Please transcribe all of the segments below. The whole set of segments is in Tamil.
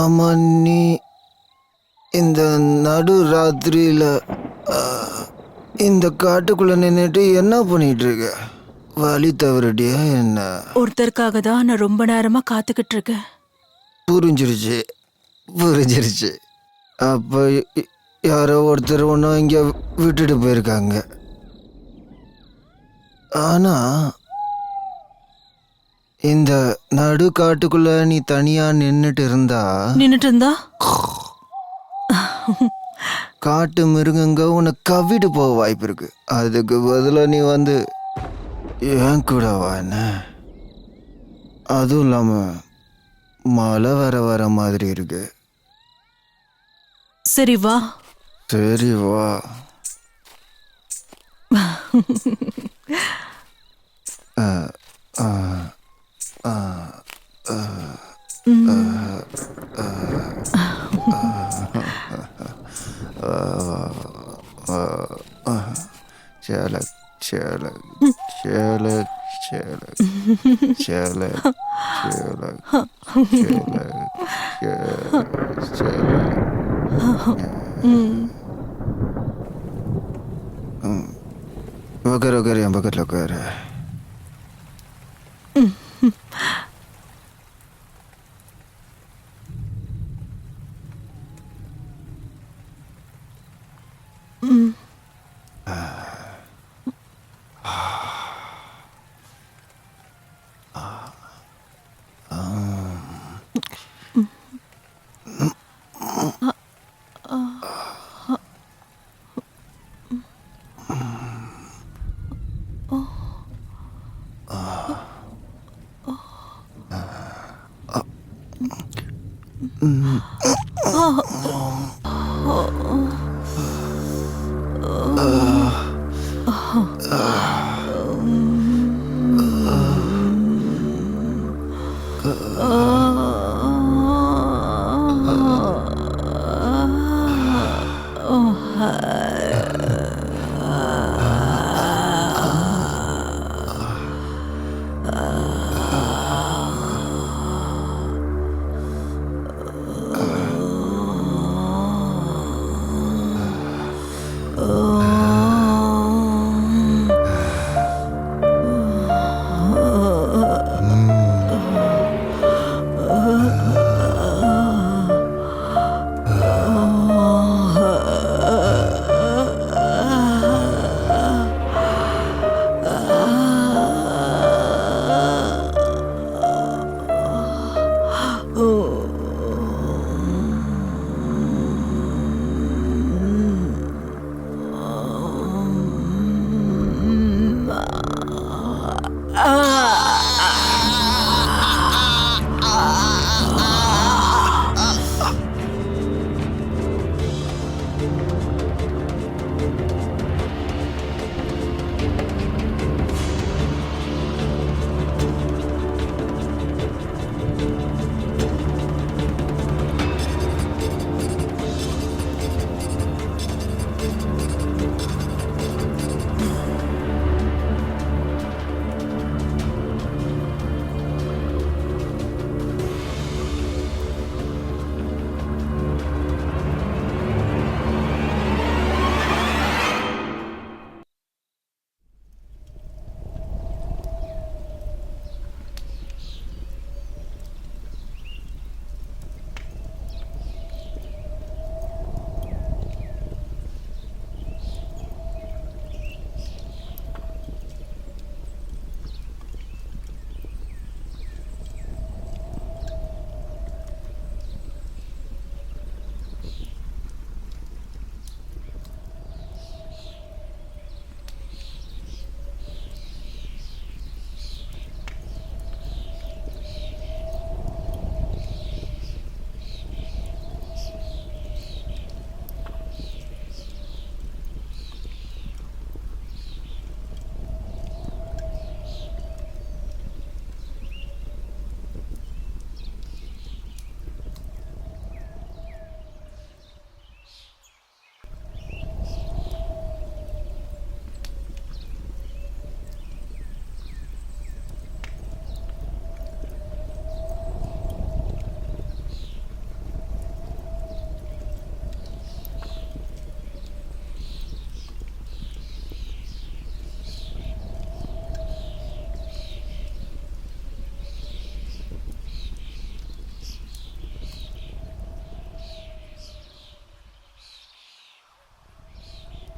ஆமா, நீ இந்த நடு ராத்திரியில இந்த காட்டுக்குள்ள நின்றுட்டு என்ன பண்ணிட்டு இருக்க? வழி தவறடியா என்ன? ஒருத்தருக்காக தான் நான் ரொம்ப நேரமா காத்துக்கிட்டு இருக்கேன். புரிஞ்சிருச்சு புரிஞ்சிருச்சு. அப்போ யாரோ ஒருத்தர் ஒன்றும் இங்கே விட்டுட்டு போயிருக்காங்க. ஆனா இந்த நடு காட்டுக்குள்ள நீ தனியா நின்றுட்டு இருந்தா காட்டு மிருகங்க உன்னை கவ்விட்டு போக வாய்ப்பு இருக்கு. அதுக்கு பதிலாக நீ வந்து ஏன் கூட வான. அதுவும் இல்லாம மழை வர மாதிரி இருக்கு. சரி வா. சரி வா. Çelek, çelek, çelek, çelek, çelek, çelek, çelek, çelek. Bakar yang bakat lokar.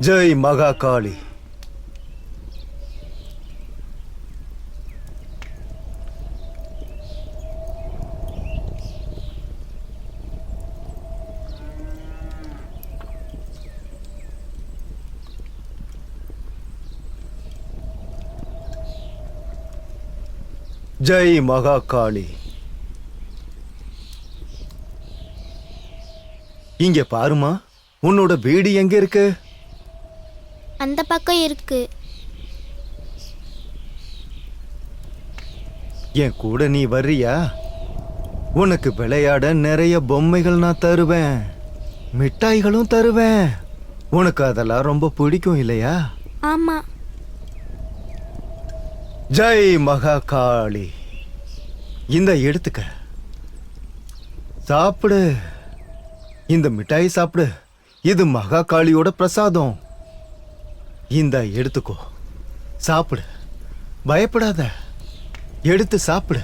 Jai மகா காளி. ஜெய் மகா காளி. இங்க பாருமா, உன்னோட வீடு எங்க இருக்கு? அந்த பக்கம் இருக்கு. என் கூட நீ வர்றியா? உனக்கு விளையாட நிறைய பொம்மைகள் நான் தருவேன், மிட்டாய்களும் தருவேன். உனக்கு அதெல்லாம் ரொம்ப பிடிக்கும் இல்லையா? ஆமா. ஜெய் மகா காளி. இந்த எடுத்துக்க, சாப்பிடு. இந்த மிட்டாய் சாப்பிடு. இது மகா காளியோட பிரசாதம். இந்த எடுத்துக்கோ, சாப்பிடு. பயப்படாத, எடுத்து சாப்பிடு.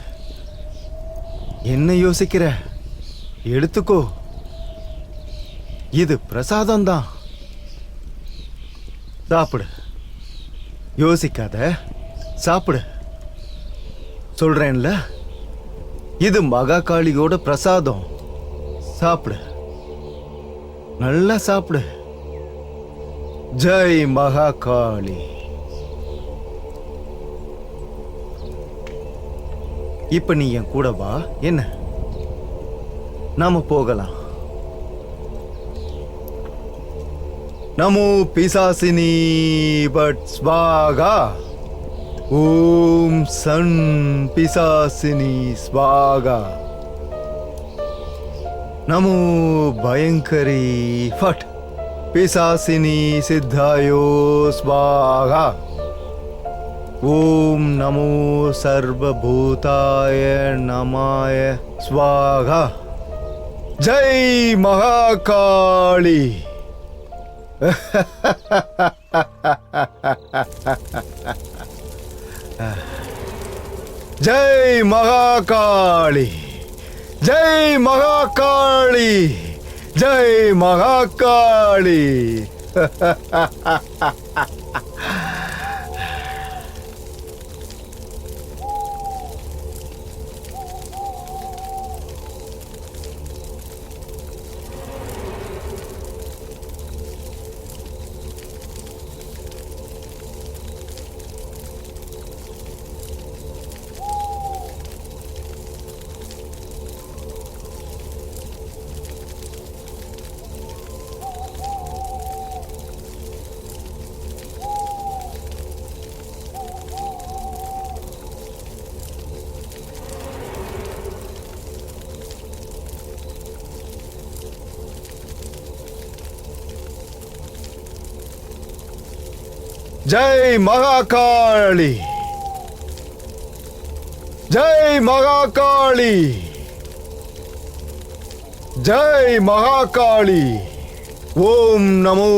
என்ன யோசிக்கிற? எடுத்துக்கோ, இது பிரசாதம் தான். சாப்பிடு, யோசிக்காத, சாப்பிடு. சொல்றேன்ல, இது மகா காளியோட பிரசாதம். சாப்பிடு, நல்லா சாப்பிடு. ஜெய் மகா காளி. இப்ப நீ என் கூட வா. என்ன, நாம போகலாம். நமோ பிசாசினி பட் ஸ்வாகா. Om Sun பிசாசினி ஸ்வாகா. நமோ பயங்கரி ஃபட் பிசாசினி சித்தாயோ ஸ்வாகா. ஓம் நமோ சர்வபூதாய நமாய ஸ்வாகா. ஜெய் மகாகாளி. ஜெய் மகாகாளி. ஜெய் மகாகாளி. ஜெய் மகாகாளி. ஜெய் மகாகாளி. ஜெய் மகாகாளி. ஜெய் மகாகாளி. ஓம் நமோ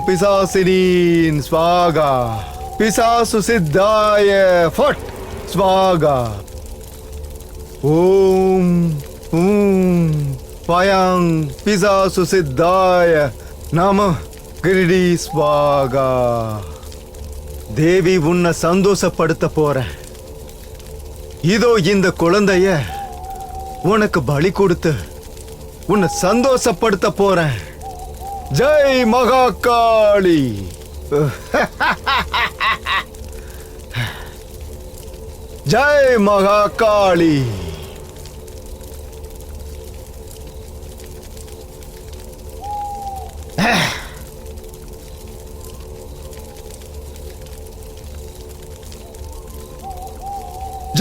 பிசாசினீன் ஸ்வாகா. பிசாசு சித்தாய ஃபட் ஸ்வாகா. ஓம் ஓம் பயாங் பிசாசு சித்தாய நம கிரிடி ஸ்வாகா. தேவி, உன்னை சந்தோஷப்படுத்த போறேன். இதோ இந்த குழந்தைய உனக்கு பலி கொடுத்து உன்னை சந்தோஷப்படுத்த போறேன். ஜெய் மகாகாளி. ஜெய் மகாகாளி.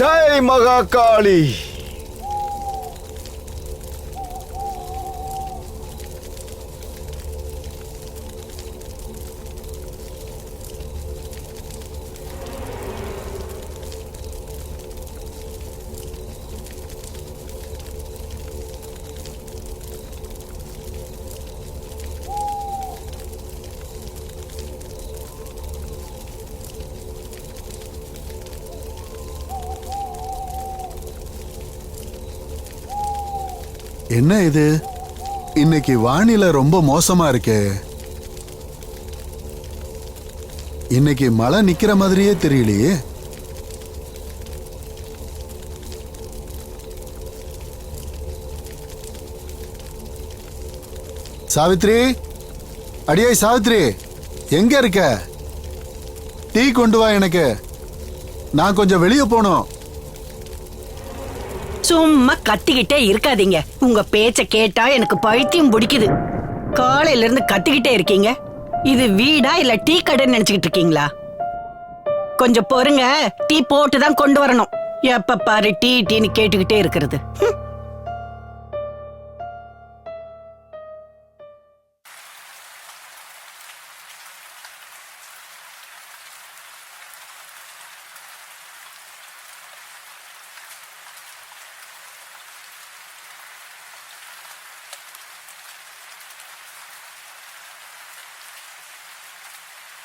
ஜெய் மகாகாளி. என்ன இது? இன்னைக்கு வானிலை ரொம்ப மோசமா இருக்கே. இன்னைக்கு மழை நிக்கிற மாதிரியே தெரியலையே. சாவித்ரி, அடியே சாவித்ரி, எங்க இருக்க? டீ கொண்டு வா எனக்கு, நான் கொஞ்சம் வெளியே போனோம். சும்மா கத்திக்கிட்டே இருக்காதீங்க. உங்க பேச்ச கேட்டா எனக்கு பைத்தியம் பிடிக்குது. காலையில இருந்து கத்திக்கிட்டே இருக்கீங்க. இது வீடா இல்ல டீ கடைன்னு நினைச்சுக்கிட்டு இருக்கீங்களா? கொஞ்சம் பொறுங்க, டீ போட்டு தான் கொண்டு வரணும். எப்ப பாரு டீ டீன்னு கேட்டுக்கிட்டே இருக்கிறது.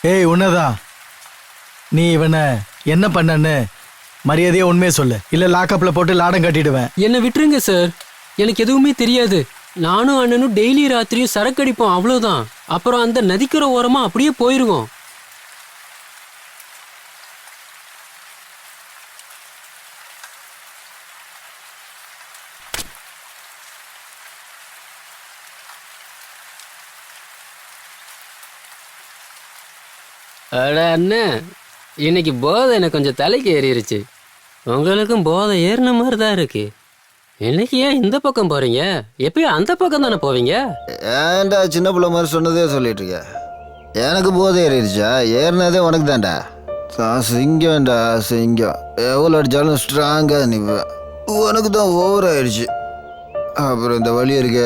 ஏய் உன்னதா, நீ இவனை என்ன பண்ணன்னு மரியாதையா உண்மையை சொல்லு, இல்ல லாக்அப்ல போட்டு லாடம் கட்டிடுவேன். என்னை விட்டுருங்க சார், எனக்கு எதுவுமே தெரியாது. நானும் அண்ணனும் டெய்லி ராத்திரியும் சரக்கு அடிப்போம், அவ்வளவுதான். அப்புறம் அந்த நதிக்கரை ஓரமா அப்படியே போயிருவோம். அட அண்ணன், இன்னைக்கு போதை எனக்கு கொஞ்சம் தலைக்கு ஏறிடுச்சு. உங்களுக்கும் போதை ஏறின மாதிரி தான் இருக்கு. இன்னைக்கு ஏன் இந்த பக்கம் போறீங்க? எப்பயும் அந்த பக்கம் தானே போவீங்க. ஏன்டா சின்ன பிள்ளை மாதிரி சொன்னதே சொல்லிட்டு இருக்க? எனக்கு போதை ஏறிடுச்சா? ஏறினதே உனக்கு தான்டா. சிங்கம்டா சிங்கம். எவ்வளோ அடித்தாலும் ஸ்ட்ராங்காக நிற்பேன். உனக்கு தான் ஓவர் ஆயிடுச்சு. அப்புறம் இந்த வழி இருக்க,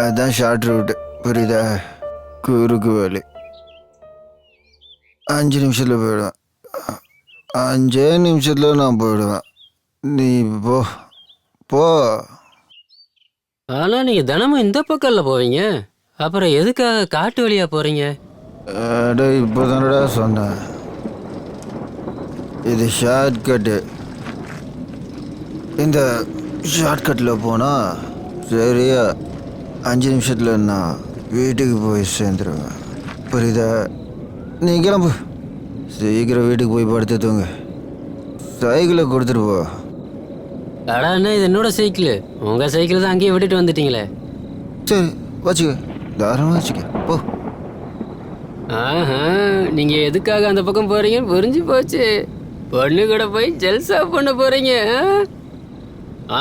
அதுதான் ஷார்ட் ரூட்டு, புரியுதா? குறுக்கு வழி. 5 நிமிஷத்தில் போயிடுவேன். 5 நிமிஷத்தில் நான் போயிடுவேன். நீ போ போ. ஆனா நீங்க தினமும் இந்த பக்கம்ல போவீங்க, அப்புறம் எதுக்காக காட்டு வழியா போறீங்க? இப்போ தானடா சொன்னேன், இது ஷார்ட் கட்டு. இந்த ஷார்ட்கட்டில் போனால் சரியா 5 நிமிஷத்தில் நான் வீட்டுக்கு போய் சேர்ந்துருவேன், புரியுதா? நீ கிளம்பு, சீக்கிரம் வீட்டுக்கு போய் படுத்து தூங்க. சைக்கிளை கொடுத்துட்டு போ. அடா அண்ணா, இது என்னோட சைக்கிள். உங்க சைக்கிள் தான் அங்கேயே விட்டுட்டு வந்துட்டீங்களே. சரி வச்சுக்க, தாராளமாக வச்சுக்க, போ. ஆஹா, நீங்க எதுக்காக அந்த பக்கம் போறீங்கன்னு புரிஞ்சு போச்சு. பொண்ணு கூட போய் ஜல்சா பண்ண போறீங்க.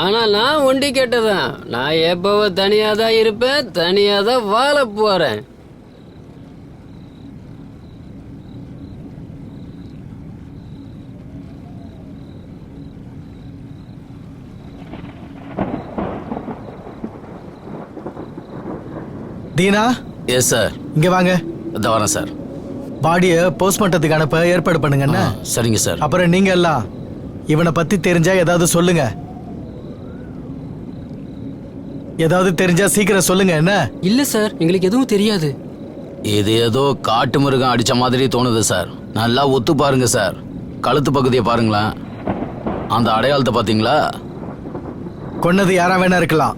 ஆனா நான் ஒண்டி கேட்டதான். நான் எப்பவும் தனியா தான் இருப்பேன், தனியா தான் வாழ போறேன். Deena, yes sir. இங்க வாங்க. இந்த வரேன் சார். பாடியை போஸ்ட்மார்ட்டத்துக்கு அனுப்ப ஏற்பாடு பண்ணுங்க. என்ன? சரிங்க சார். அப்புறம் நீங்க எல்லாம் இவனை பத்தி தெரிஞ்சா ஏதாவது சொல்லுங்க. ஏதாவது தெரிஞ்சா சீக்கிரம் சொல்லுங்க. என்ன? இல்ல சார், எங்களுக்கு எதுவும் தெரியாது. இது ஏதோ காட்டு மிருகம் அடிச்ச மாதிரி தோணுது சார். நல்லா ஒத்து பாருங்க சார். கழுத்து பகுதியை பாருங்களேன். அந்த அடையாளத்தை பாத்தீங்களா? கொன்னது யாரா வேணா இருக்கலாம்,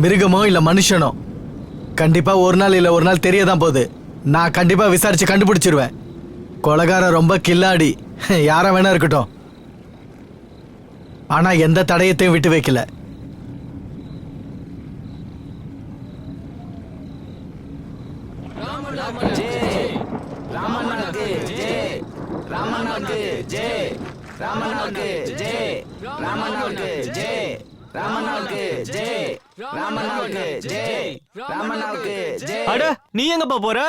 மிருகமோ இல்ல மனுஷனோ. கண்டிப்பா ஒரு நாள் இல்ல ஒரு நாள் தெரியதான் போகுது. நான் கண்டிப்பா விசாரிச்சு கண்டுபிடிச்சிருவேன். கொலைகாரன் ரொம்ப கில்லாடி, யாரா வேணா இருக்கட்டும். ஆனா எந்த தடயத்தையும் விட்டு வைக்கல. அட, நீ எங்கப்பா போற?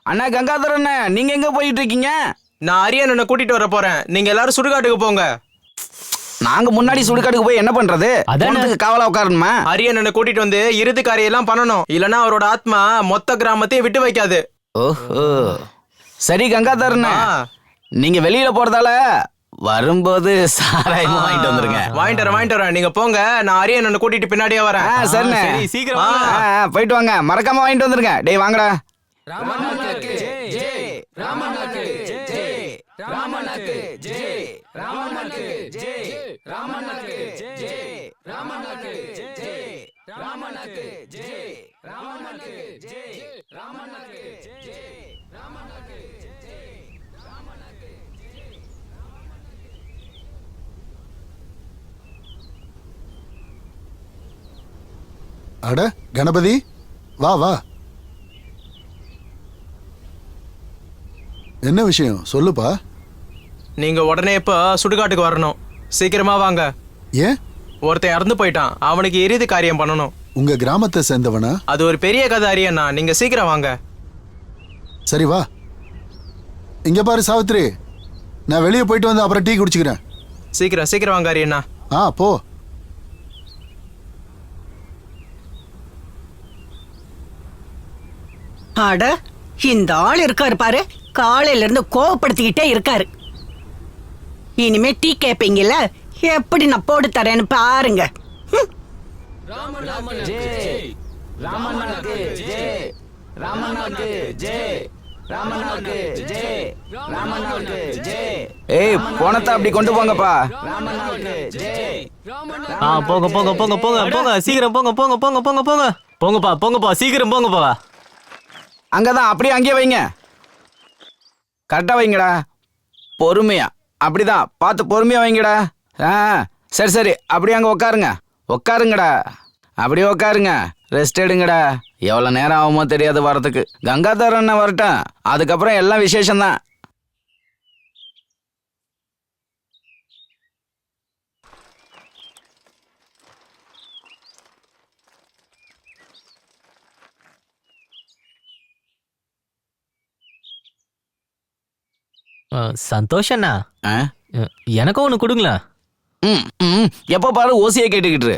அண்ணா கங்காதரன், நீங்க எங்க போயிட்டு இருக்கீங்க? நான் அரியண்ணனை கூட்டிட்டு வர போறேன். நீங்க எல்லாரும் சுடுகாட்டுக்கு போங்க. நாங்க முன்னாடி சுடுகாட்டுக்கு போய் என்ன பண்றது? அதான் காவலா உட்காரணுமா? அரியண்ணனை கூட்டிட்டு வந்து இறுதி காரியெல்லாம் பண்ணணும். இல்லனா அவரோட ஆத்மா மொத்த கிராமத்தையும் விட்டு வைக்காது. ஓஹோ, சரி கங்காதரன், நீங்க வெளியில போறதால வரும்போது சாராயமா வாங்கிட்டு வந்துருங்க. வாங்கிட்டு வரேன். நீங்க போங்க, நான் அரியண்ணனை கூட்டிட்டு பின்னாடியே வரேன். சரிண்ணே, சீக்கிரம் போயிட்டு வாங்க. மறக்காம வாங்கிட்டு வந்துருங்க. டேய் வாங்கடா. ராமண்ணாக்கு ஜெய், ராமண்ணாக்கு ஜெய், ராமண்ணாக்கு ஜெய், ராமண்ணாக்கு ஜெய், ராமண்ணாக்கு ஜெய், ராமண்ணாக்கு ஜெய், ராமண்ணாக்கு ஜெய், ராமண்ணாக்கு ஜெய், ராமண்ணாக்கு ஜெய், ராமண்ணாக்கு அட கணபதி, வா வா. என்ன விஷயம் சொல்லுப்பா. நீங்க உடனே இப்ப சுடுகாட்டுக்கு வரணும். சீக்கிரமா வாங்க. ஏன்? ஒருத்தன் இறந்து போயிட்டான், அவனுக்கு இறுதி காரியம் பண்ணணும். உங்க கிராமத்தை சேர்ந்தவனா? அது ஒரு பெரிய கதை அரியண்ணா, நீங்க சீக்கிரம் வாங்க. சரி வா. இங்க பாரு சாவித்ரி, நான் வெளியே போயிட்டு வந்து அப்புறம் டீ குடிச்சுக்கிறேன். சீக்கிரம் சீக்கிரம் வாங்க அரியண்ணா. போ. அட, இந்த ஆள் இருக்காரு பாரு, காலையில இருந்து கோவப்படுத்திக்கிட்டே இருக்காரு. இனிமே டீ கேப்பீங்கல்ல, எப்படி நான் போட்டு தரேன்னு பாருங்க. ஏய் போனத்தை அப்படி கொண்டு போங்கப்பா. போங்க போங்க போங்க போங்க போங்க சீக்கிரம் போங்க போங்க போங்க போங்க போங்க போங்கப்பா போங்கப்பா சீக்கிரம் போங்கப்பா. அங்கதான் அப்படியே அங்கேயே வைங்க. கரெக்டா வைங்கடா, பொறுமையா. அப்படிதான் பார்த்து பொறுமையா வைங்கடா. சரி சரி, அப்படியே அங்க உட்காருங்க. உட்காருங்கடா, அப்படியே உட்காருங்க. ரெஸ்ட் எடுங்கடா. எவ்வளவு நேரம் ஆகுமோ தெரியாது வரதுக்கு. கங்காதர் அண்ணன் வரட்டும், அதுக்கப்புறம் எல்லாம் விசேஷம்தான். சந்தோஷண்ணா, எனக்கும் ஒன்று கொடுங்களேன். எப்போ பாரு ஓசியை கேட்டுக்கிட்டு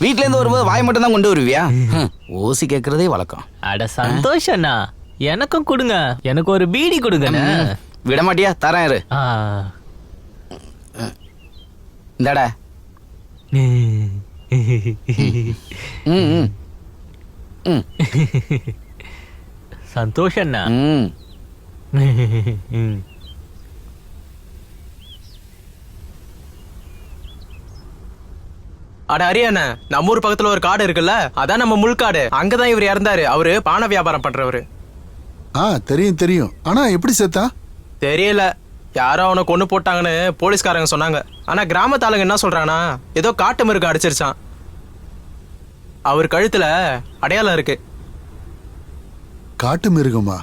வீட்ல இருந்து வரும்போது வாய் மட்டும் தான் கொண்டு வருவியா? ஓசி கேட்கறதே வழக்கம். அட சந்தோஷண்ணா, எனக்கும் கொடுங்க. எனக்கு ஒரு பீடி கொடுங்கண்ணா. விட மாட்டியா? தரேன் இரு. இந்தடா. சந்தோஷண்ணா. அட அரியண்ணா, நம்ம ஊர் பக்கத்துல ஒரு காடு இருக்குல்ல, அதான் நம்ம முள்காடு. அங்கதான் இவர் இறந்தாரு. அவரு பானை வியாபாரம் பண்றவரு. தெரியும் தெரியும். ஆனா எப்படி செத்தா தெரியல. யாரோ அவனை கொண்டு போட்டாங்கன்னு போலீஸ்காரங்க சொன்னாங்க. ஆனா கிராமத்து ஆளுங்க என்ன சொல்றானா, ஏதோ காட்டு மிருகம் அடிச்சிருச்சான். அவர் கழுத்துல அடையாளம் இருக்கு. காட்டு மிருகமா?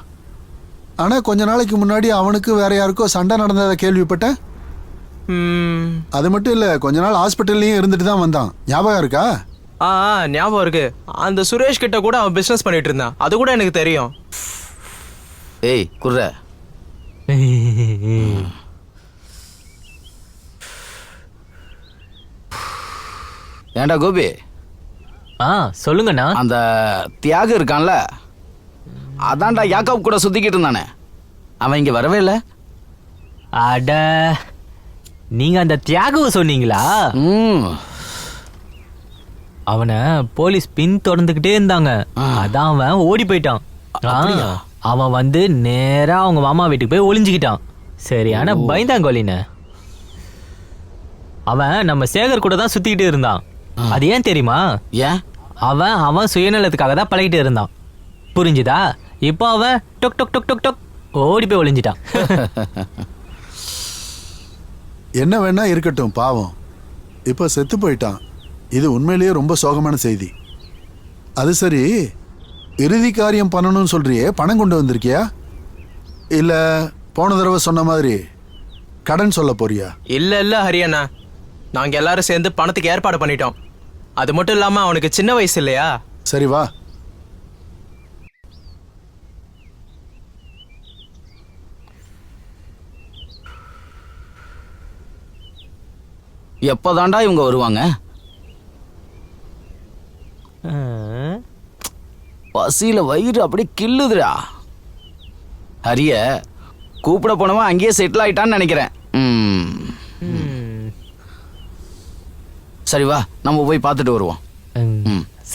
ஆனா கொஞ்ச நாளைக்கு முன்னாடி அவனுக்கு வேற யாருக்கோ சண்டை நடந்ததை கேள்விப்பட்டேன். அது மட்டும் இல்ல, கொஞ்ச நாள் ஹாஸ்பிட்டல்லயும் இருந்துட்டு தான் வந்தான். ஞாபகம் இருக்கா? ஞாபகம் இருக்கு. அந்த சுரேஷ் கிட்ட கூட அவன் பிசினஸ் பண்ணிட்டு இருந்தான். அது கூட எனக்கு தெரியும். ஏய் குர்ற, ஏண்டா கோபி? சொல்லுங்கண்ணா. அந்த தியாகு இருக்கான்ல, அதான்டா யாக்கப் கூட சுத்திக்கிட்டு இருந்தானே, அவன் இங்க வரவே இல்லை. அட, நீங்க அந்த தியாகுவை சொன்னீங்களா? அவனை போலீஸ் பின் தொடர்ந்துகிட்டே இருந்தாங்க. அதான் அவன் ஓடி போயிட்டான். அவன் வந்து நேரா அவங்க மாமா வீட்டுக்கு போய் ஒளிஞ்சுக்கிட்டான். சரியான பயந்தாங்கோலின. அவன் நம்ம சேகர் கூட தான் சுத்திக்கிட்டு இருந்தான். அது ஏன் தெரியுமா? ஏன்? அவன் சுயநலத்துக்காக தான் பழகிட்டு இருந்தான். புரிஞ்சுதா? இப்போ அவன் டொக் டொக் டொக் டொக் டொக் ஓடி போய் ஒளிஞ்சிட்டான். என்ன வேணா இருக்கட்டும், பாவம். இப்ப செத்து போயிட்டான். இது உண்மையிலேயே ரொம்ப சோகமான செய்தி. அது சரி, இறுதி காரியம் பண்ணணும்னு சொல்றியே, பணம் கொண்டு வந்திருக்கியா? இல்ல போன தடவை சொன்ன மாதிரி கடன் சொல்ல போறியா? இல்ல ஹரியண்ணா, நாங்க எல்லாரும் சேர்ந்து பணத்துக்கு ஏற்பாடு பண்ணிட்டோம். அது மட்டும் இல்லாம அவனுக்கு சின்ன வயசு இல்லையா? சரி வா. எப்பதாண்டா இவங்க வருவாங்க? பசியில வயிறு அப்படி கில்லுதுடா. ஹரிய கூப்பிட போனவன் அங்கேயே செட்டில் ஆயிட்டான்னு நினைக்கிறேன். சரி வா, நம்ம போய் பார்த்துட்டு வருவோம்.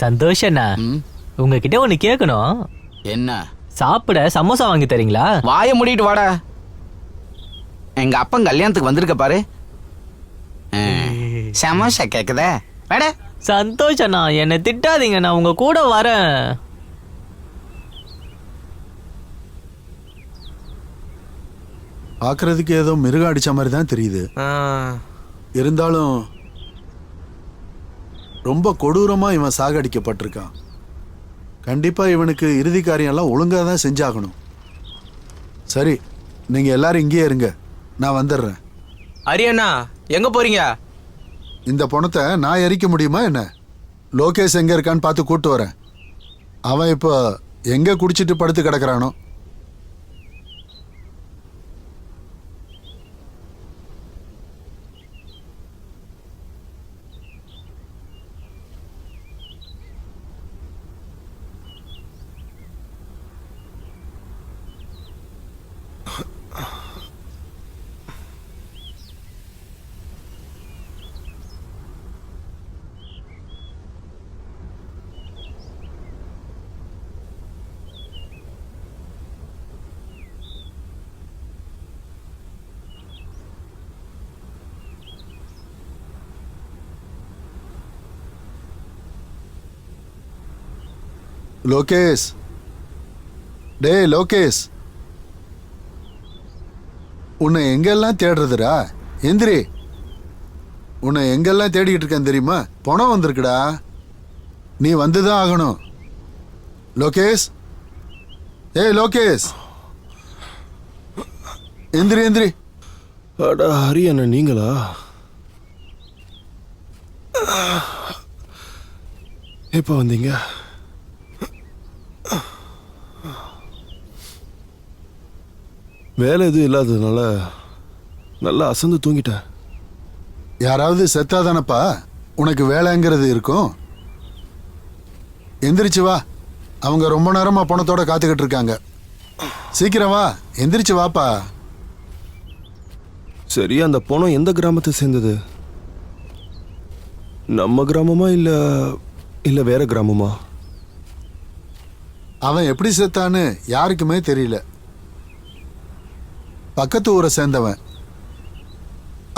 சந்தோஷண்ணா, உங்ககிட்ட ஒண்ணு கேட்கணும். என்ன? சாப்பிட சமோசா வாங்கி தரீங்களா? வாய மூடிட்டு வாடா. எங்க அப்பன் கல்யாணத்துக்கு வந்திருக்க பாரு. சமோசா கேக்குதே. சந்தோஷண்ணா, என்னை திட்டாதீங்க, நான் உங்க கூட வரேன். பார்க்கறதுக்கு ஏதோ மிருகம் அடிச்ச மாதிரி தான் தெரியுது. இருந்தாலும் ரொம்ப கொடூரமா இவன் சாகடிக்கப்பட்டிருக்கான். கண்டிப்பா இவனுக்கு இறுதி காரியம்லாம் ஒழுங்கா தான் செஞ்சாகணும். சரி, நீங்க எல்லாரும் இங்கேயே இருங்க, நான் வந்துடுறேன். அரியண்ணா எங்க போறீங்க? இந்த பணத்தை நான் எரிக்க முடியுமா என்ன? லோகேஷ் எங்க இருக்கான்னு பார்த்து கூட்டு வரேன். அவன் இப்போ எங்க குடிச்சிட்டு படுத்து கிடக்குறானோ. லோகேஷ், டேய் லோகேஷ், உன்னை எங்கெல்லாம் தேடுறதுடா? எந்திரி, உன்னை எங்கெல்லாம் தேடிக்கிட்டு இருக்கேன் தெரியுமா? பணம் வந்திருக்குடா, நீ வந்துதான் ஆகணும். லோகேஷ், ஏய் லோகேஷ், எந்திரி எந்திரி. அடா ஹரியண்ணா, நீங்களா? எப்போ வந்தீங்க? வேலை எதுவும் இல்லாததுனால நல்லா அசந்து தூங்கிட்டேன். யாராவது செத்தாதானப்பா உனக்கு வேலைங்கிறது இருக்கும். எந்திரிச்சு வா, அவங்க ரொம்ப நேரமா பணத்தோட காத்துக்கிட்டு இருக்காங்க. சீக்கிரம் வா, எந்திரிச்சு வாப்பா. சரி, அந்த பணம் எந்த கிராமத்தை சேர்ந்தது? நம்ம கிராமமா இல்ல இல்ல வேற கிராமமா? அவன் எப்படி செத்தான்னு யாருக்குமே தெரியல. பக்கத்து ஊரை சேர்ந்தவன்.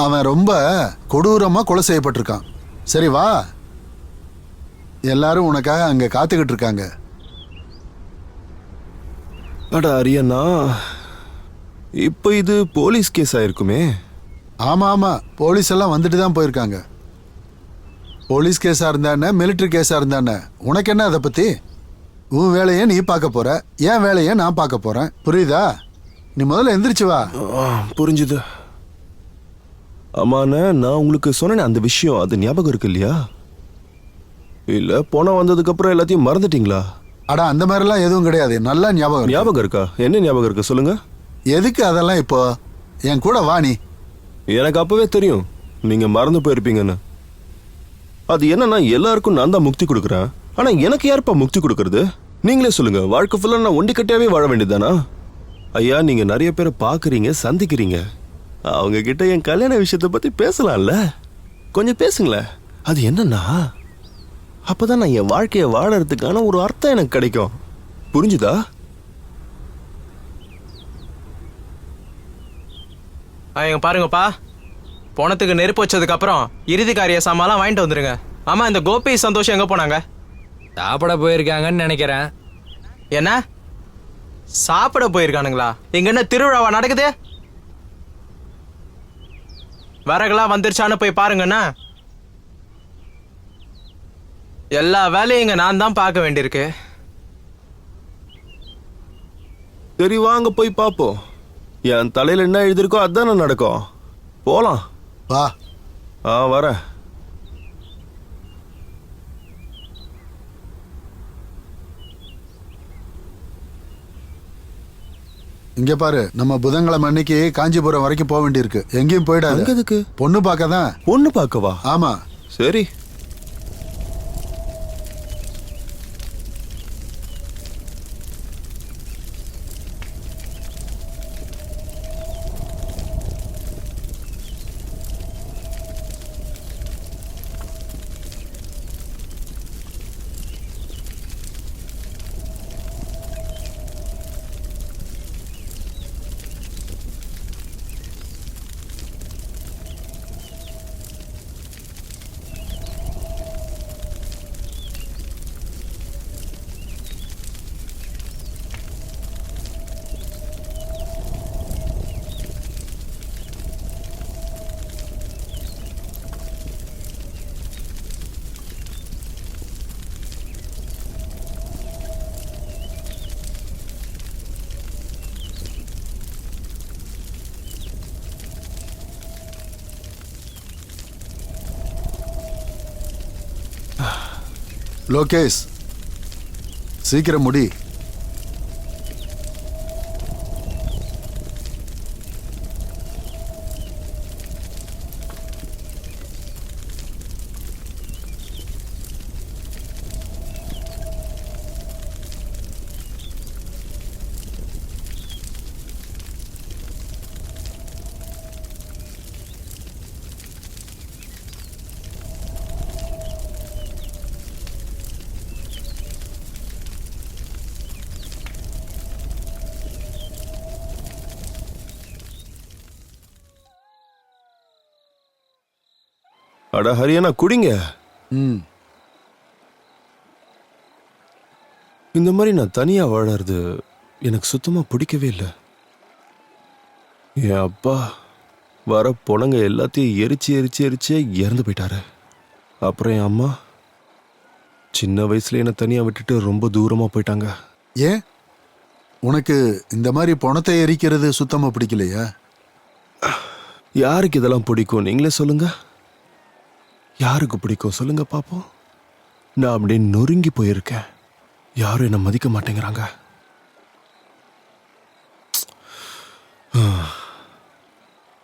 அவன் ரொம்ப கொடூரமா கொலை செய்யப்பட்டிருக்கான். சரி வா, எல்லாரும் உனக்காக அங்க காத்துக்கிட்டு இருக்காங்க. அடா அரியண்ணா, இப்போ இது போலீஸ் கேஸ் ஆயிருக்குமே? ஆமா ஆமா, போலீஸ் எல்லாம் வந்துட்டு தான் போயிருக்காங்க. போலீஸ் கேஸா இருந்தானே, மிலிட்டரி கேஸா இருந்தானே, உனக்கு என்ன அதை பத்தி? உன் வேலையை நீ பார்க்க போற, என் வேலையை நான் பார்க்க போறேன். புரியுதா? நீ முதல்ல எந்திரிச்சு வா. புரிஞ்சுது. ஆமாண்ணே, நான் உங்களுக்கு சொன்னேன் அந்த விஷயம், அது ஞாபகம் இருக்கு இல்லையா? இல்ல பணம் வந்ததுக்கு அப்புறம் எல்லாத்தையும் மறந்துட்டீங்களா? அடா அந்த மாதிரிலாம் எதுவும் கிடையாது, நல்லா ஞாபகம். ஞாபகம் இருக்கா? என்ன ஞாபகம் இருக்கு சொல்லுங்க. எதுக்கு அதெல்லாம் இப்போ? என் கூட வா நீ. எனக்கு அப்பவே தெரியும் நீங்க மறந்து போயிருப்பீங்கன்னு. அது என்னன்னா, எல்லாருக்கும் நான் தான் முக்தி கொடுக்குறேன். ஆனா எனக்கு யாருப்பா முக்தி கொடுக்கறது? நீங்களே சொல்லுங்க. வாழ்க்கை ஃபுல்லா நான் ஒண்டிக்கட்டையாவே வாழ வேண்டியதானா? ஐயா, நீங்க நிறைய பேரை பாக்குறீங்க, சந்திக்கிறீங்க. அவங்க கிட்ட என் கல்யாண விஷயத்தை பத்தி பேசலாம்ல? கொஞ்சம் பேசுங்களேன். அது என்னன்னா, அப்பதான் நான் என் வாழ்க்கையை வாழறதுக்கான ஒரு அர்த்தம் எனக்கு கிடைக்கும். புரிஞ்சுதா? எங்க பாருங்கப்பா, பணத்துக்கு நெருப்பு வச்சதுக்கு அப்புறம் இறுதி காரிய சாமான்லாம் வாங்கிட்டு வந்துருங்க. ஆமா, இந்த கோபி சந்தோஷம் எங்க போனாங்க? சாப்பிட போயிருக்காங்கன்னு நினைக்கிறேன். என்ன சாப்பிட போயிருக்கானுங்களா? இங்க என்ன திருவிழாவா நடக்குது? வரகெல்லாம் வந்துருச்சான்னு போய் பாருங்கண்ணா. எல்லா வேலையும் இங்க நான் தான் பார்க்க வேண்டியிருக்கு. சரி வாங்க போய் பாப்போம். என் தலையில என்ன எழுதிருக்கோ அதானே நடக்கும். போலாம் வா. வரேன். இங்க பாரு, நம்ம புதன்கிழமை அன்னைக்கு காஞ்சிபுரம் வரைக்கும் போக வேண்டியிருக்கு. எங்கேயும் போயிடாது. எதுக்கு? பொண்ணு பார்க்க தான். பொண்ணு பார்க்கவா? ஆமா. சரி. லோகேஷ், சீக்கிரம் முடி. அட ஹரியானா குடிங்க. ம். இந்த மாதிரி நான் தனியா வாழறது எனக்கு சுத்தமா பிடிக்கவே இல்லை. என் அப்பா வர பொணங்க எல்லாத்தையும் எரிச்சு எரிச்சு எரிச்சே இறந்து போயிட்டாரு. அப்புறம் என் அம்மா சின்ன வயசுல என்னை தனியா விட்டுட்டு ரொம்ப தூரமா போயிட்டாங்க. ஏன் உனக்கு இந்த மாதிரி பணத்தை எரிக்கிறது சுத்தமா பிடிக்கலையா? யாருக்கு இதெல்லாம் பிடிக்கும் நீங்களே சொல்லுங்க. யாருக்கு பிடிக்கும் சொல்லுங்க பாப்போம். நான் அப்படியே நொறுங்கி போயிருக்கேன். யாரும் என்னை மதிக்க மாட்டேங்கிறாங்க.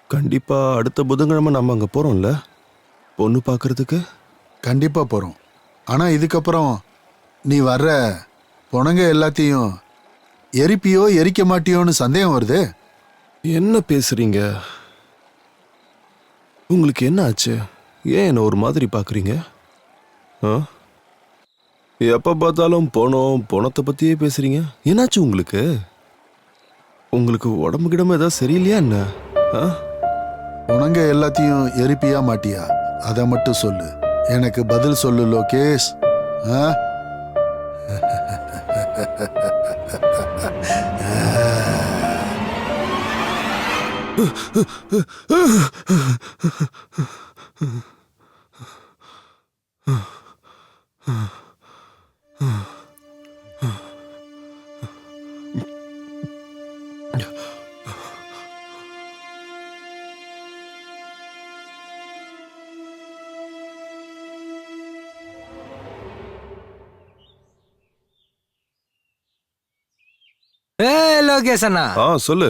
கண்டிப்பா அடுத்த புதன்கிழமை நம்ம அங்க போறோம்ல பொண்ணு பார்க்கறதுக்கு. கண்டிப்பா போறோம். ஆனா இதுக்கப்புறம் நீ வர்ற பொணங்க எல்லாத்தையும் எரிப்பியோ எரிக்க மாட்டியோன்னு சந்தேகம் வருது. என்ன பேசுறீங்க? உங்களுக்கு என்ன ஆச்சு? ஏன் என்ன ஒரு மாதிரி பார்க்குறீங்க? எப்போ பார்த்தாலும் பணத்தை பற்றியே பேசுறீங்க. என்னாச்சு உங்களுக்கு? உங்களுக்கு உடம்பு கிடமை ஏதாவது சரியில்லையா என்ன? உனங்க எல்லாத்தையும் எரிப்பியா மாட்டியா அதை மட்டும் சொல்லு. எனக்கு பதில் சொல்லு லோகேஷ். லோகேஷ் அண்ணா, சொல்லு.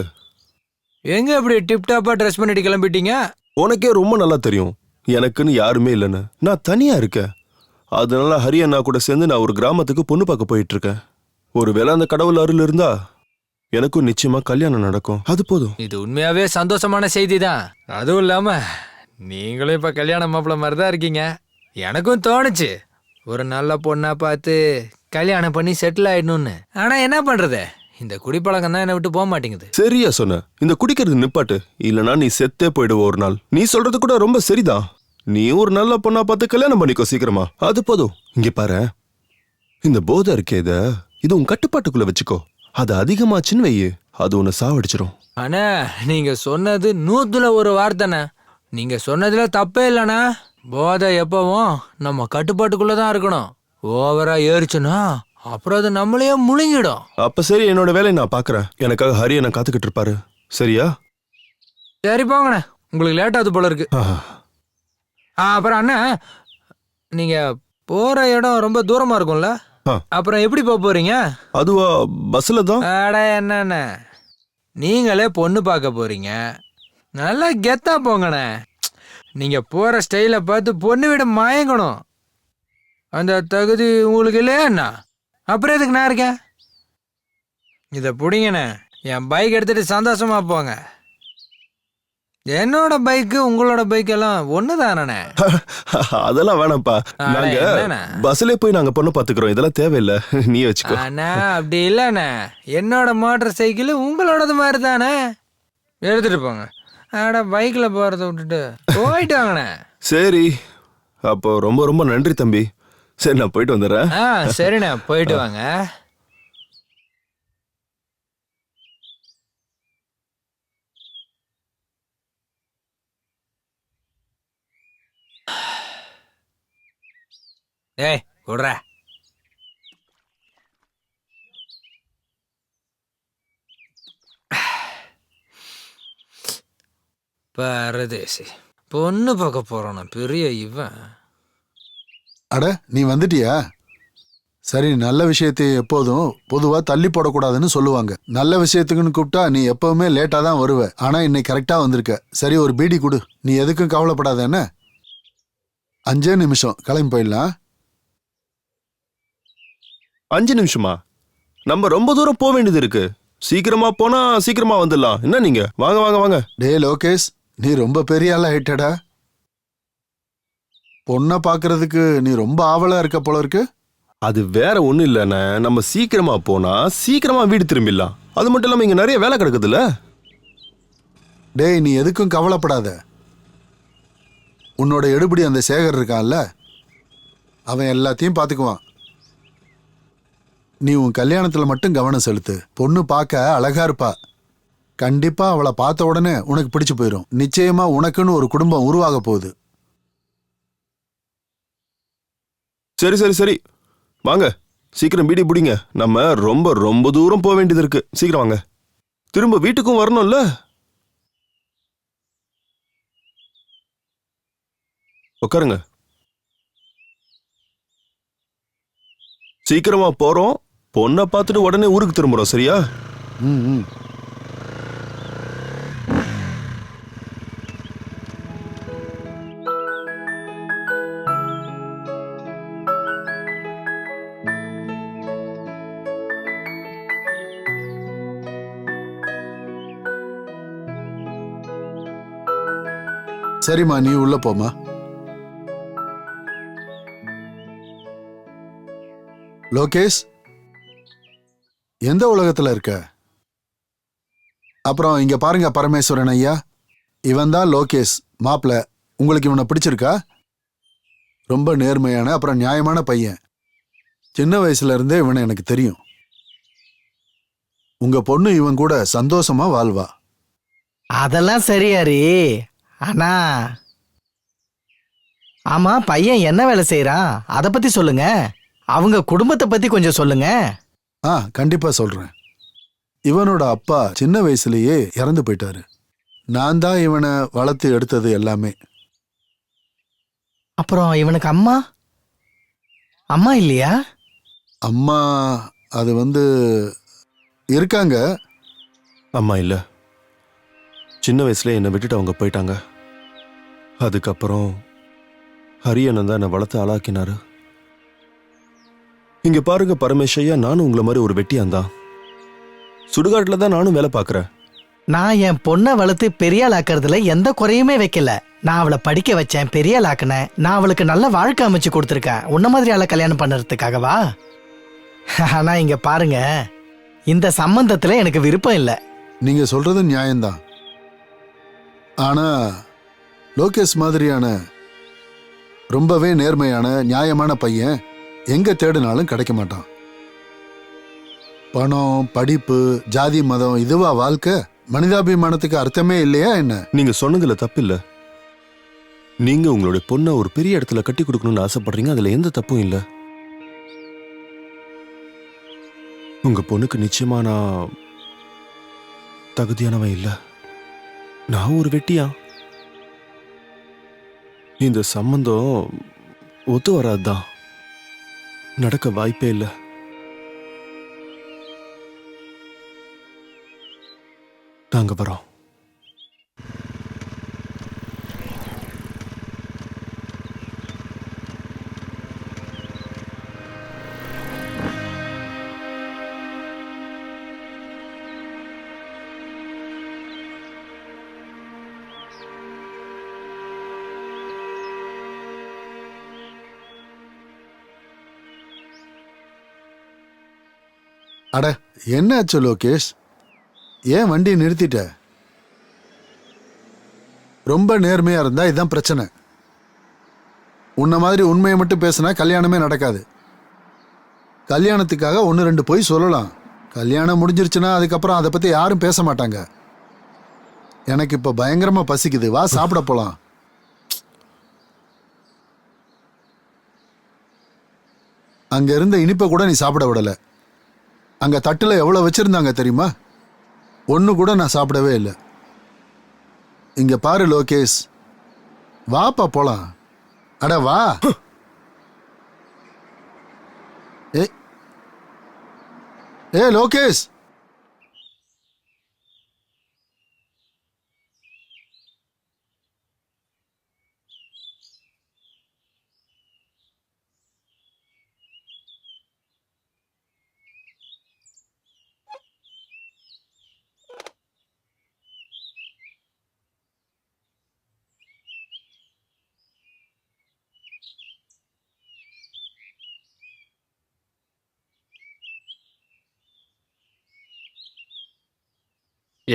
எங்க இப்படி டிப் டாப்பா ட்ரெஸ் பண்ணிட்டு கிளம்பிட்டீங்க? உனக்கே ரொம்ப நல்லா தெரியும் எனக்குன்னு யாருமே இல்லைன்னு. நான் தனியா இருக்கேன். அதனால ஹரியானா கூட சேர்ந்து நான் ஒரு கிராமத்துக்கு பொண்ணு பார்க்க போயிட்டு இருக்கேன். ஒருவேளை அந்த கடவுள் அருள் இருந்தா எனக்கும் நிச்சயமா கல்யாணம் நடக்கும். அது போதும். இது உண்மையாவே சந்தோஷமான செய்தி தான். அதுவும் இல்லாம நீங்களும் இப்ப கல்யாண மாப்பிள்ள மாதிரி தான் இருக்கீங்க. எனக்கும் தோணுச்சு ஒரு நல்ல பொண்ணா பார்த்து கல்யாணம் பண்ணி செட்டில் ஆயிடணும்னு. ஆனா என்ன பண்றது, இந்த குடிப்பழக்கம் தான் என்னை விட்டு போக மாட்டேங்குது. சரியா சொன்ன. இந்த குடிக்கிறது நிப்பாட்டு, இல்லனா நீ செத்தே போயிடுவ ஒரு நாள். நீ சொல்றது கூட ரொம்ப சரிதான். நீ ஒரு நல்ல பொண்ணா பார்த்து கல்யாணம் பண்ணிக்கோ சீக்கிரமா. அது போதும். இங்க பாரு, இந்த போதை இருக்கே இது உன் கட்டுப்பாட்டுக்குள்ள வச்சுக்கோ. அது அதிகமாச்சுன்னு வையு, அது உன்னை சாவடிச்சிடும். ஆனா நீங்க சொன்னது 100ல் 1 வார்த்தைண்ணே. நீங்க சொன்னதுல தப்பே இல்லைண்ணா. போதை எப்பவும் நம்ம கட்டுப்பாட்டுக்குள்ளதான் இருக்கணும். ஓவரா ஏறிச்சுன்னா அப்புறம் அது நம்மளையே முழுங்கிடும். அப்ப சரி, என்னோட வேலையை நான் பாக்குறேன். எனக்காக ஹரியானா காத்துக்கிட்டு இருப்பாரு. சரியா? சரி போங்கண்ணே, உங்களுக்கு லேட் ஆகுது போல இருக்கு. அப்புறம் அண்ணா, நீங்க போற இடம் ரொம்ப தூரமா இருக்கும்ல, அப்புறம் எப்படி போறீங்க? அதுவா, பஸ்ல தான். அட என்னண்ணே, நீங்களே பொண்ணு பார்க்க போறீங்க, நல்லா கெத்தா போங்கண்ணே. நீங்க போற ஸ்டைல பார்த்து பொண்ணு விட மயங்கணும். அந்த தகுதி உங்களுக்கு இல்லையா என்ன? அப்புறம் எதுக்கு நான் இருக்கேன்? இதை பிடிங்கண்ணே, என் பைக் எடுத்துட்டு சந்தோஷமா போங்க. என்னோட பைக்கு உங்களோட பைக் எல்லாம் ஒண்ணுதானே? அதெல்லாம் வேணாம்ப்பா. நாங்க பஸ்ல போய் நாங்க பொண்ணு பாத்துக்கிறோம். இதெல்லாம் தேவையில்லை, நீ வச்சுக்கோ. அண்ணா அப்படி இல்லண்ணே, என்னோட மோட்டார் சைக்கிள் உங்களோடது மாதிரி தானே, எடுத்துட்டு போங்க. ஆட பைக்ல போறத விட்டுட்டு போயிட்டு வாங்கண்ணே. சரி, அப்போ ரொம்ப ரொம்ப நன்றி தம்பி. சரி, நான் போயிட்டு வந்துடுறேன். சரிண்ணே, போயிட்டு வாங்க. ஏய் விடுற. பரதேசி பொண்ணு பார்க்க போறான பெரிய இவன். அட நீ வந்துட்டியா? சரி, நல்ல விஷயத்தை எப்போதும் பொதுவா தள்ளி போடக்கூடாதுன்னு சொல்லுவாங்க. நல்ல விஷயத்துக்குன்னு கூப்பிட்டா நீ எப்பவுமே லேட்டா தான் வருவ. ஆனா இன்னைக்கு கரெக்டா வந்திருக்க. சரி, ஒரு பீடி கொடு. நீ எதுக்கும் கவலைப்படாத என்ன. 5 நிமிஷம் கிளம்பி போயிடலாம். 5 நிமிஷமா? நம்ம ரொம்ப தூரம் போக வேண்டியது இருக்கு. சீக்கிரமா போனா சீக்கிரமா வந்துடலாம். என்ன நீங்க? வாங்க வாங்க வாங்க. டே லோகேஷ், நீ ரொம்ப பெரிய ஆளா ஆயிட்டடா. பொண்ணை பாக்குறதுக்கு நீ ரொம்ப ஆவலா இருக்க போல இருக்கு. அது வேற ஒண்ணும் இல்லைண்ணே. நம்ம சீக்கிரமா போனா சீக்கிரமா வீடு திரும்பிடலாம். அது மட்டும் இல்லாம இங்க நிறைய வேலை கிடக்குதுல்ல. டேய், நீ எதுக்கும் கவலைப்படாத. உன்னோட எடுபடி அந்த சேகர் இருக்கான்ல, அவன் எல்லாத்தையும் பார்த்துக்குவான். நீ உன் கல்யாணத்துல மட்டும் கவனம் செலுத்து. பொண்ணு பார்க்க அழகா இருப்பா. கண்டிப்பா அவளை பார்த்த உடனே உனக்கு பிடிச்சு போயிடும். நிச்சயமா உனக்குன்னு ஒரு குடும்பம் உருவாக போகுது. சரி சரி சரி, வாங்க சீக்கிரம் பீடி பிடிங்க. நம்ம ரொம்ப ரொம்ப தூரம் போக வேண்டியது இருக்கு. சீக்கிரம் வாங்க. திரும்ப வீட்டுக்கும் வரணும்ல. உட்காருங்க. சீக்கிரமா போறோம். பொண்ணை பார்த்துட்டு உடனே ஊருக்கு திரும்புறோம். சரியா? ம். சரிம்மா, நீ உள்ள போமா. லோகேஷ், எந்த உலகத்துல இருக்க? அப்புறம் இங்க பாருங்க பரமேஸ்வரன் ஐயா, இவன் தான் லோகேஷ் மாப்பிள்ள. உங்களுக்கு இவனை பிடிச்சிருக்கா? ரொம்ப நேர்மையான அப்புறம் நியாயமான பையன். சின்ன வயசுல இருந்தே இவனை எனக்கு தெரியும். உங்க பொண்ணு இவன் கூட சந்தோஷமா வாழ்வா. அதெல்லாம் சரியாரி. ஆனா ஆமா, பையன் என்ன வேலை செய்யறான் அதை பத்தி சொல்லுங்க. அவங்க குடும்பத்தை பத்தி கொஞ்சம் சொல்லுங்க. கண்டிப்பா சொல்றேன். இவனோட அப்பா சின்ன வயசுலயே இறந்து போயிட்டாரு. நான் தான் இவனை வளர்த்து எடுத்தது எல்லாமே. அப்புறம் இவனுக்கு அம்மா அம்மா இல்லையா? அம்மா அது இருக்காங்க. அம்மா இல்ல. சின்ன வயசுல என்னை விட்டுட்டு அவங்க போயிட்டாங்க. அதுக்கப்புறம் ஹரியண்ணன் தான் என்னை வளர்த்து ஆளாக்கினாரு. இங்க பாருங்க பரமேஸ்வரையா, நானும் உங்களை மாதிரி ஒரு வெட்டியாந்தான். சுடுகாட்டுல தான் நானும் வேலை பார்க்கறேன். நான் என் பொண்ணை வளர்த்து பெரியாள் ஆக்குறதுல எந்த குறையுமே வைக்கல. நான் அவளை படிக்க வச்சேன், பெரியாள் ஆக்குனேன். நான் அவளுக்கு நல்ல வாழ்க்கை அமைச்சு கொடுத்துருக்கேன். உன்ன மாதிரி ஆளை கல்யாணம் பண்ணுறதுக்காகவா? ஆனா இங்க பாருங்க, இந்த சம்பந்தத்துல எனக்கு விருப்பம் இல்லை. நீங்க சொல்றது நியாயம்தான். ஆனா லோகேஷ் மாதிரியான ரொம்பவே நேர்மையான நியாயமான பையன் எங்க தேடினாலும் கிடைக்க மாட்டான். பணம், படிப்பு, ஜாதி, மதம், இதுவா வாழ்க்கை? மனிதாபிமானத்துக்கு அர்த்தமே இல்லையா என்ன? நீங்க சொன்னதுல தப்பில்ல. நீங்க உங்களுடைய பொண்ணை ஒரு பெரிய இடத்துல கட்டி கொடுக்கணும்னு ஆசைப்படுறீங்க. அதுல எந்த தப்பும் இல்ல. உங்க பொண்ணுக்கு நிச்சயமா நான் தகுதியானவன் இல்ல. நான் ஒரு வெட்டியா. இந்த சம்பந்தம் ஒத்து வராதுதான். நடக்க வாய்ப்பே இல்லை. நாங்க வரோம். அட, என்ன ஆச்சு லோகேஷ்? ஏன் வண்டி நிறுத்திட்ட? ரொம்ப நேர்மையா இருந்தா இதுதான் பிரச்சனை. உன்ன மாதிரி உண்மையை மட்டும் பேசினா கல்யாணமே நடக்காது. கல்யாணத்துக்காக 1-2 போய் சொல்லலாம். கல்யாணம் முடிஞ்சிருச்சுன்னா அதுக்கப்புறம் அதை பத்தி யாரும் பேச மாட்டாங்க. எனக்கு இப்ப பயங்கரமா பசிக்குது, வா சாப்பிட போலாம். அங்க இருந்த இனிப்பை கூட நீ சாப்பிட விடல. அங்க தட்டுல எவ்வளவு வச்சிருந்தாங்க தெரியுமா? ஒண்ணு கூட நான் சாப்பிடவே இல்லை. இங்க பாரு லோகேஷ், வாப்பா போலாம். அட வா. ஏய் ஏ லோகேஷ்,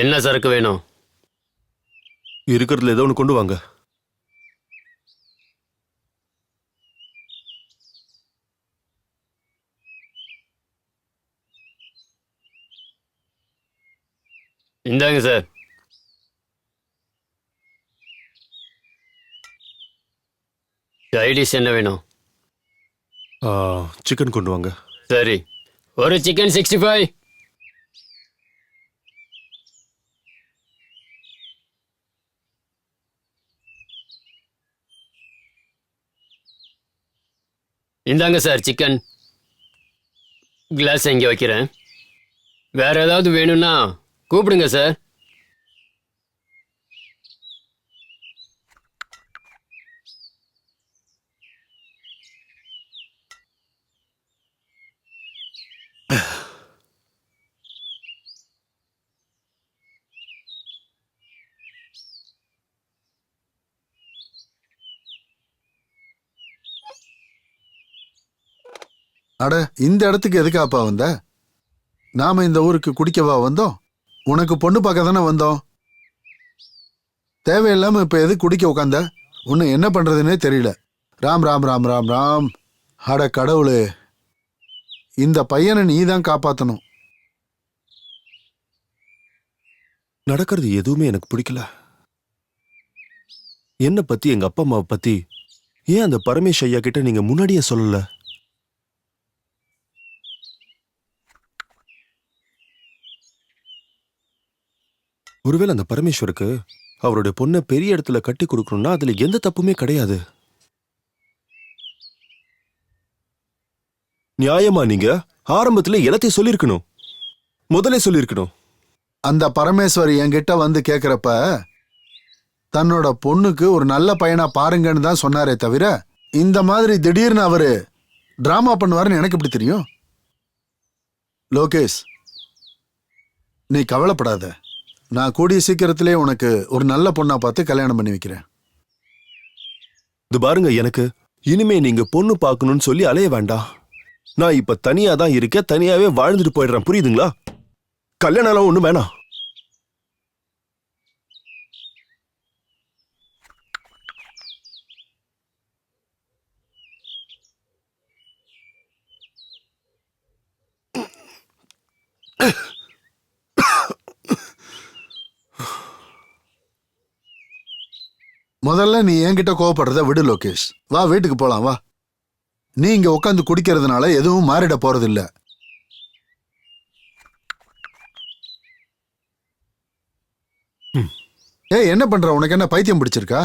என்ன சரக்கு வேணும்? இருக்கிறதுல ஏதோ ஒன்று கொண்டு வாங்க. இந்தாங்க சார். சைடிஷ் என்ன வேணும்? சிக்கன் கொண்டு வாங்க. சரி, ஒரு சிக்கன் 65. இந்தாங்க சார் சிக்கன். கிளாஸ் இங்கே வைக்கிறேன். வேற ஏதாவது வேணும்னா கூப்பிடுங்க சார். அட இந்த இடத்துக்கு எதுக்காப்பா வந்த? நாம இந்த ஊருக்கு குடிக்கவா வந்தோம்? உனக்கு பொண்ணு பார்க்க தானே வந்தோம். தேவையில்லாம இப்ப எது குடிக்க உட்காந்த? உன்னை என்ன பண்றதுன்னே தெரியல. ராம் ராம் ராம் ராம் ராம். அட கடவுளே, இந்த பையனை நீ தான் காப்பாத்தணும். நடக்கிறது எதுவுமே எனக்கு பிடிக்கல. என்ன பத்தி, எங்க அப்பா அம்மாவை பத்தி ஏன் அந்த பரமேஷ் ஐயா கிட்ட நீங்க முன்னாடியே சொல்லல? ஒருவேளை அந்த பரமேஸ்வருக்கு அவருடைய பொண்ணை பெரிய இடத்துல கட்டி கொடுக்கணும்னா அதுல எந்த தப்புமே கிடையாது. நியாயமா நீங்க ஆரம்பத்துல எல்லாத்தையும் சொல்லிருக்கணும், முதலே சொல்லிருக்கணும். அந்த பரமேஸ்வரி என்கிட்ட வந்து கேக்குறப்ப தன்னோட பொண்ணுக்கு ஒரு நல்ல பையனா பாருங்கன்னு தான் சொன்னாரே தவிர, இந்த மாதிரி திடீர்னு அவரு டிராமா பண்ணுவாருன்னு எனக்கு எப்படி தெரியும்? லோகேஷ், நீ கவலைப்படாத. நான் கூடிய சீக்கிரத்திலே உனக்கு ஒரு நல்ல பொண்ணா பார்த்து கல்யாணம் பண்ணி வைக்கிறேன். இது பாருங்க, எனக்கு இனிமே நீங்க பொண்ணு பார்க்கணும்னு சொல்லி அலைய வேண்டாம். நான் இப்ப தனியா தான் இருக்கேன், தனியாவே வாழ்ந்துட்டு போயிடுறேன். புரியுதுங்களா? கல்யாணம் ஒண்ணும் வேணாம். முதல்ல நீ என்கிட்ட கோவப்படுறத விடு லோகேஷ். வா வீட்டுக்கு போலாம் வா. நீ இங்க உட்காந்து குடிக்கிறதுனால எதுவும் மாறிட போறது இல்ல. ஏய், என்ன பண்ற? உனக்கு என்ன பைத்தியம் பிடிச்சிருக்கா?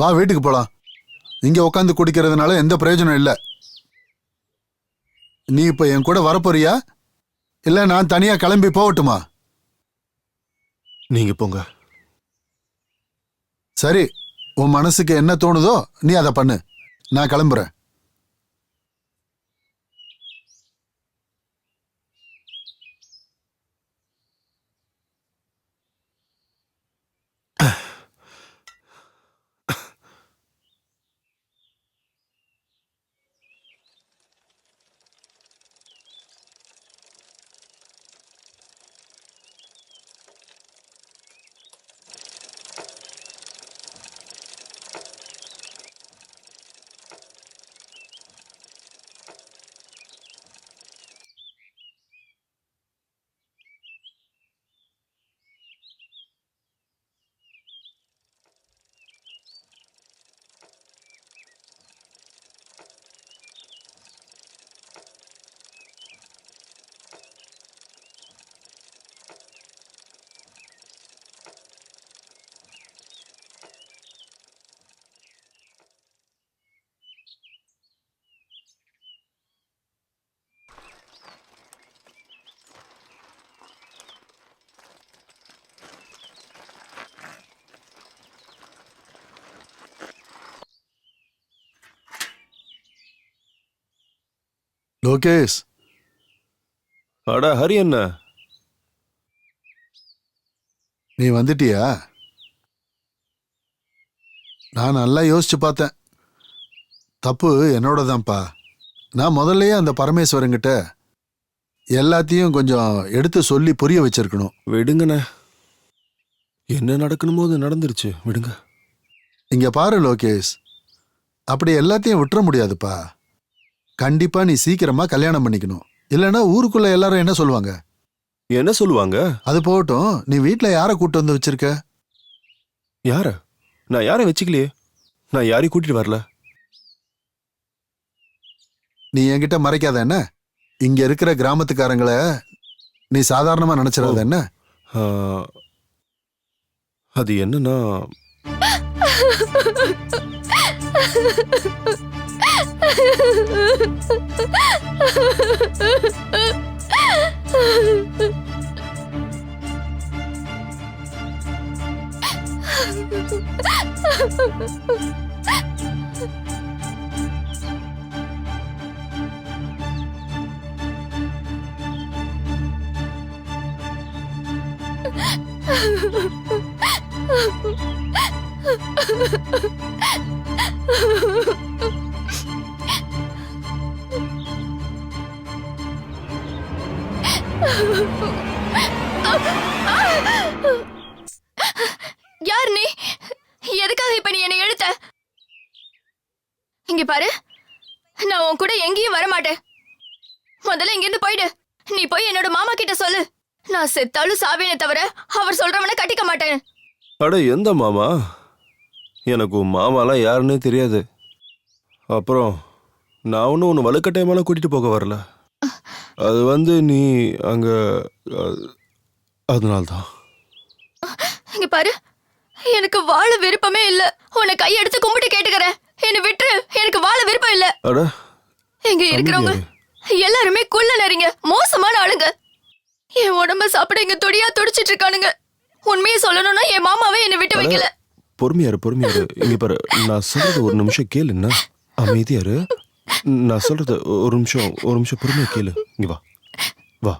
வா வீட்டுக்கு போலாம். இங்க உட்காந்து குடிக்கிறதுனால எந்த பிரயோஜனம் இல்ல. நீ இப்ப என் கூட வரப்போறியா இல்ல நான் தனியா கிளம்பி போகட்டுமா? நீங்க போங்க. சரி, உன் மனசுக்கு என்ன தோணுதோ நீ அதை பண்ணு. நான் கிளம்புறேன். லோகேஷ், அட ஹரி என்ன நீ வந்துட்டியா? நான் நல்லா யோசிச்சு பார்த்தேன். தப்பு என்னோட தான்ப்பா. நான் முதல்லயே அந்த பரமேஸ்வரங்கிட்ட எல்லாத்தையும் கொஞ்சம் எடுத்து சொல்லி புரிய வச்சிருக்கணும். விடுங்கண்ணே, என்ன நடக்கணுமோ அது நடந்துருச்சு, விடுங்க. இங்க பாரு லோகேஷ், அப்படி எல்லாத்தையும் விட்டுற முடியாதுப்பா. கண்டிப்பா நீ சீக்கிரமா கல்யாணம் பண்ணிக்கணும். இல்லைன்னா ஊருக்குள்ள எல்லாரும் என்ன சொல்லுவாங்க? என்ன சொல்லுவாங்க? அது போகட்டும், நீ வீட்ல யாரை கூட்டு வந்து வச்சிருக்க? யார? நான் யாரை வச்சுக்கலையே. நான் யாரையும் கூட்டிட்டு வரல. நீ என்கிட்ட மறைக்காத என்ன? இங்க இருக்கிற கிராமத்துக்காரங்களை நீ சாதாரணமா நினைச்சிடாத என்ன? அது என்னன்னா, யார் நீ? எதுக்காக இப்ப நீ என்னை இழுத்த? இங்க பாரு, நான் உன் கூட எங்கேயும் வர மாட்டேன். முதல்ல இங்கிருந்து போயிடு. நீ போய் என்னோட மாமா கிட்ட சொல்லு, நான் செத்தாலும் சாவேனே தவிர அவர் சொல்றவனை கட்டிக்க மாட்டேன். அட எந்த மாமா? எனக்கு உன் மாமாலாம் யாருன்னே தெரியாது. அப்புறம் நான் ஒன்றும் உன்னை வலுக்கட்டாயமாலாம் கூட்டிட்டு போக வரல. அது நீ அங்க அதனால்தான். இங்க பாரு, எனக்கு வாழ விருப்பமே இல்ல. உன்னை கையெடுத்து கும்பிட்டு கேட்டுக்கிறேன், என்னை விட்டுரு. எனக்கு வாழ விருப்பம் இல்ல. அட இங்க இருக்கிறவங்க எல்லாருமே குள்ள நரிங்க, மோசமான ஆளுங்க. என் உடம்ப சாப்பிட இங்க துடியா துடிச்சிட்டு இருக்கானுங்க. உண்மையை சொல்லணும்னா என் மாமாவே என்னை விட்டு வைக்கல. பொறுமையாரு. இங்க பாரு, நான் சொல்றது ஒரு நிமிஷம் கேளுன்னா. அமைதியாரு. நான் சொல்றது ஒரு நிமிஷம் பொறுமையா கேளு. இங்க வா வா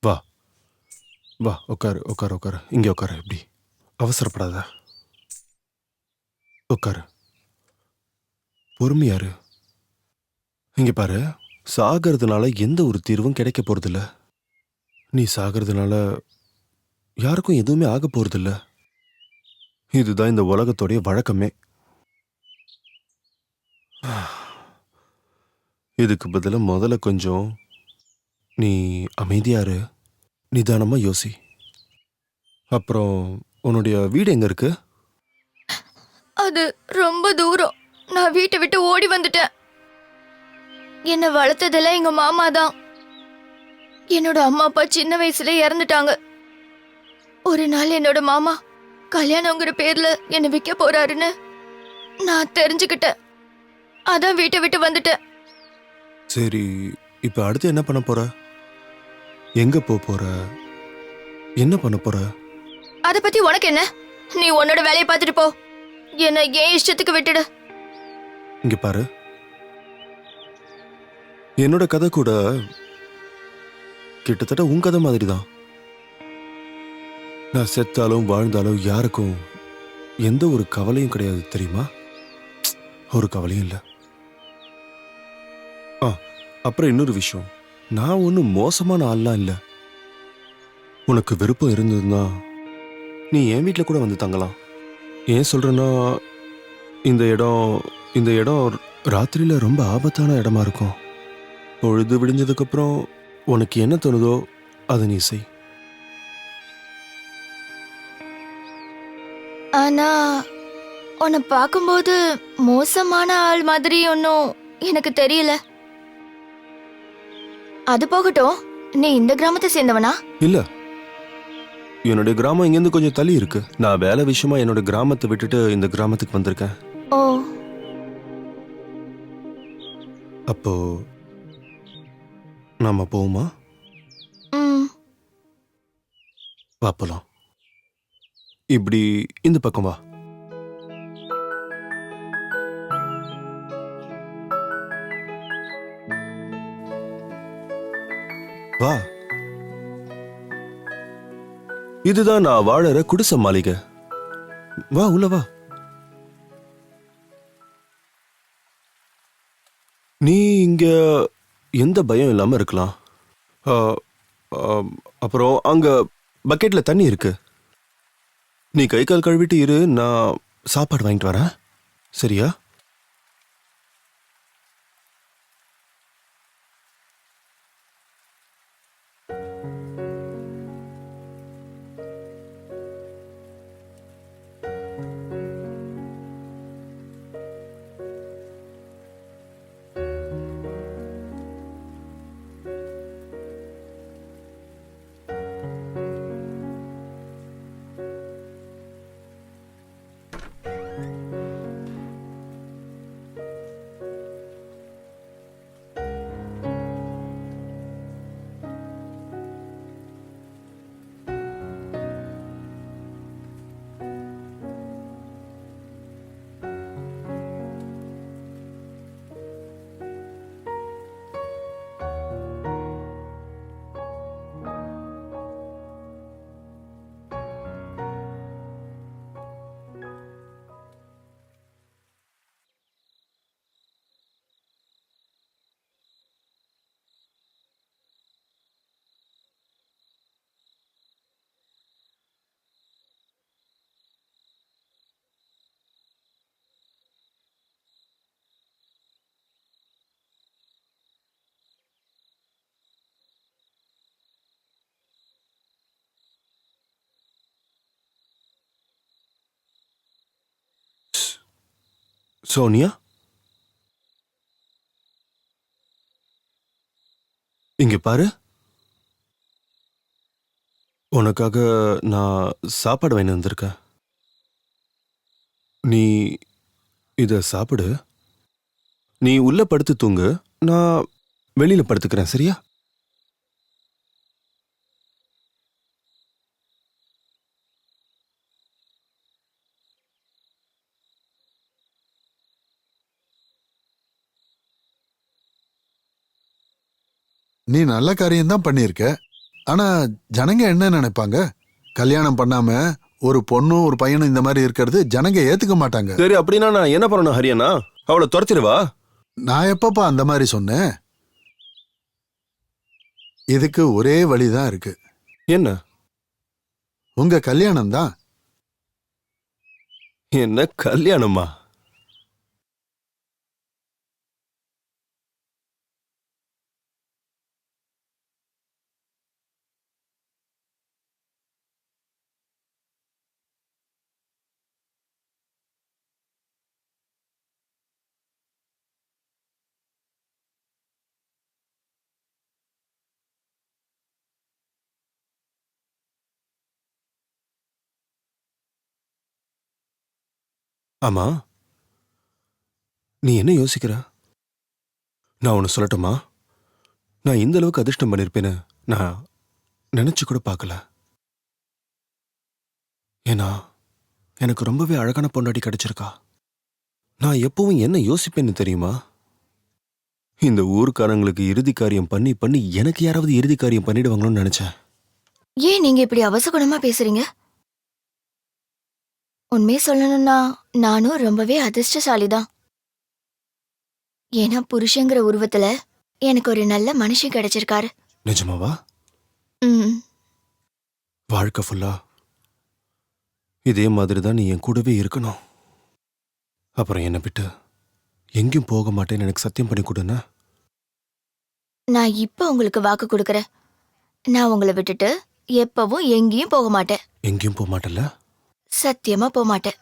வா வா, உட்காரு. இங்க உட்காரு. இப்படி அவசரப்படாத, உட்காரு. பொறுமையாரு. இங்க பாரு, சாகிறதுனால எந்த ஒரு தீர்வும் கிடைக்க போறதில்ல. நீ சாகிறதுனால யாருக்கும் எதுவுமே ஆக போறதில்ல. இதுதான் இந்த உலகத்தோடைய வழக்கமே. இதுக்கு பதிலா முதல்ல கொஞ்சம் நீ அமைதியாரு, நிதானமா யோசி. அப்புறம் உன்னுடைய வீடு எங்க இருக்கு? அது ரொம்ப தூரம். நான் வீட்டை விட்டு ஓடி வந்துட்டேன். என்னை வளர்த்ததெல்லாம் எங்க மாமா தான். என்னோட அம்மா அப்பா சின்ன வயசுல இறந்துட்டாங்க. ஒரு நாள் என்னோட மாமா கல்யாணங்கிற பேர்ல என்னை விற்க போறாருன்னு நான் தெரிஞ்சுக்கிட்டேன். அதான் வீட்டை விட்டு வந்துட்டேன். சரி, இப்ப அடுத்து என்ன பண்ண போற? எங்க போற? என்ன பண்ண போற? அத பத்தி உனக்கு என்ன? நீ உன்னோட வேலையை பார்த்துட்டு போ. என்ன ஏன் இஷ்டத்துக்கு விட்டுடு. இங்க பாரு, என்னோட கதை கூட கிட்டத்தட்ட உன் கதை மாதிரி தான். நான் செத்தாலும் வாழ்ந்தாலும் யாருக்கும் எந்த ஒரு கவலையும் கிடையாது, தெரியுமா? ஒரு கவலையும் இல்லை. அப்புறம் இன்னொரு விஷயம், நான் ஒன்றும் மோசமான ஆள்லாம் இல்லை. உனக்கு விருப்பம் இருந்ததுன்னா நீ என் வீட்டில் கூட வந்து தங்கலாம். ஏன் சொல்றேன்னா, இந்த இடம் ராத்திரியில் ரொம்ப ஆபத்தான இடமா இருக்கும். பொழுது விடிஞ்சதுக்கப்புறம் உனக்கு என்ன தோணுதோ அதை நீ செய். ஆனா உன்னை பார்க்கும்போது மோசமான ஆள் மாதிரி ஒன்னும் எனக்கு தெரியல. அது போகட்டும், நீ இந்த கிராமத்தை சேர்ந்தவனா? இல்ல, என்னுடைய கிராமம் இங்கிருந்து கொஞ்சம் தள்ளி இருக்கு. நான் வேலை விஷயமா என்னோட கிராமத்தை விட்டுட்டு இந்த கிராமத்துக்கு வந்திருக்கேன். ஓ, அப்போ நாம போவோமா? வா போலாம். இப்படி இந்த பக்கம் வா. வா. இதுதான் நான் வாழற குடிசை மாளிகை. வா உள்ள வா. நீ இங்க எந்த பயம் இல்லாம இருக்கலாம். ஆ, ஆ, அப்புறம் அங்க பக்கெட்ல தண்ணி இருக்கு. நீ கை கால் கழுவிட்டு இரு, நான் சாப்பாடு வாங்கிட்டு வரேன். சரியா? சோனியா, இங்க பாரு. உனக்காக நான் சாப்பாடு வாங்கி வந்திருக்கேன். நீ இத சாப்பிடு. நீ உள்ள படுத்து தூங்கு, நான் வெளியில படுத்துக்கிறேன். சரியா? நீ நல்ல காரியம் தான் பண்ணியிருக்க. ஆனா ஜனங்க என்ன நினைப்பாங்க? கல்யாணம் பண்ணாம ஒரு பொண்ணும் ஒரு பையனும் இந்த மாதிரி இருக்கிறது ஜனங்க ஏத்துக்க மாட்டாங்க. சரி, அப்படின்னா நான் என்ன பண்ணணும் ஹரியண்ணா? அவளை துரத்திடுவா? நான் எப்பப்பா அந்த மாதிரி சொன்னேன்? இதுக்கு ஒரே வழிதான் இருக்கு. என்ன? உங்க கல்யாணம் தான். என்ன கல்யாணமா? ஆமா, நீ என்ன யோசிக்கிற? நான் ஒன்னு சொல்லட்டுமா? நான் இந்த அளவுக்கு அதிர்ஷ்டம் பண்ணிருப்பேன்னு நான் நினைச்சு கூட பார்க்கல. ஏன்னா எனக்கு ரொம்பவே அழகான பொண்டாட்டி கிடைச்சிருக்கா. நான் எப்பவும் என்ன யோசிப்பேன்னு தெரியுமா? இந்த ஊர்க்காரங்களுக்கு இறுதி காரியம் பண்ணி பண்ணி எனக்கு யாராவது இறுதி காரியம் பண்ணிடுவாங்களோன்னு நினைச்சேன். ஏன் நீங்க இப்படி அவசகுணமா பேசுறீங்க? உண்மையை சொல்லணும்னா நானும் ரொம்பவே அதிர்ஷ்டசாலிதான். ஏன்னா புருஷங்கிற உருவத்துல எனக்கு ஒரு நல்ல மனுஷன் கிடைச்சிருக்காரு. நிஜமாவா? ம். வாழ்க்கை ஃபுல்லா இதே மாதிரி தான் நீ என் கூடவே இருக்கணும். அப்புறம் என்னை விட்டு எங்கேயும் போக மாட்டேன்னு எனக்கு சத்தியம் பண்ணி கொடுன்னா? நான் இப்ப உங்களுக்கு வாக்கு கொடுக்கறேன். நான் உங்களை விட்டுட்டு எப்பவும் எங்கேயும் போக மாட்டேன். எங்கேயும் போக மாட்டல? சத்தியமா போக மாட்டேன்.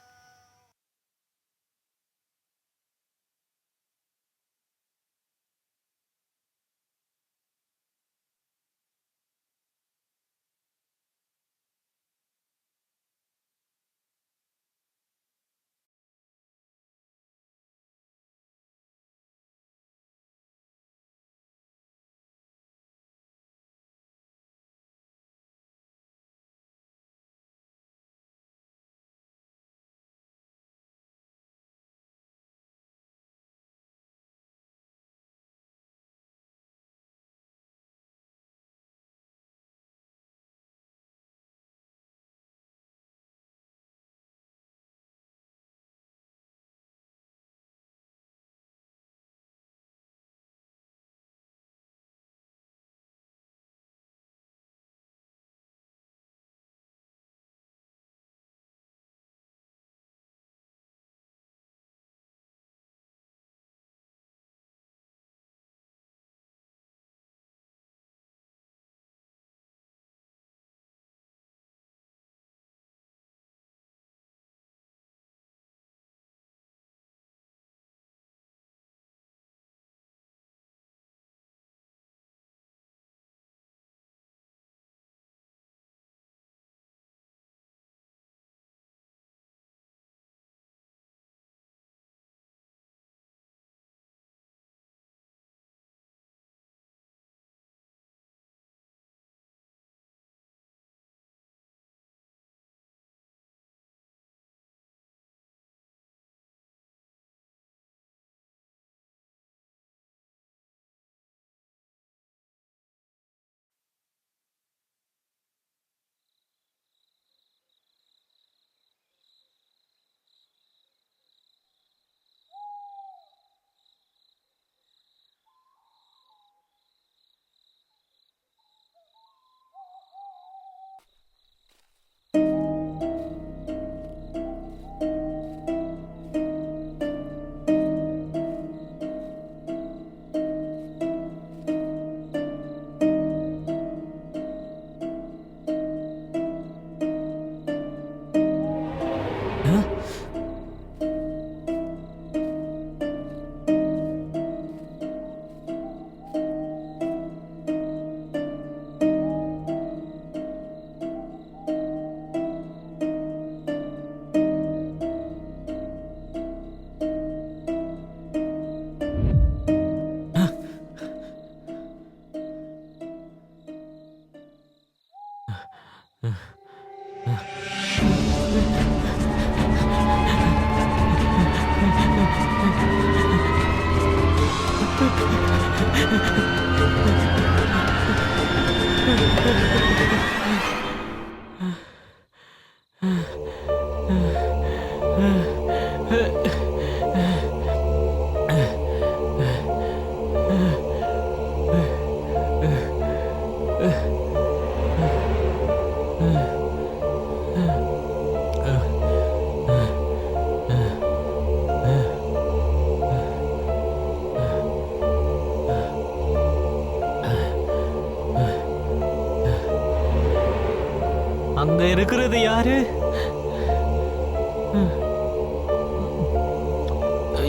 அங்க இருக்கிறது யாரு?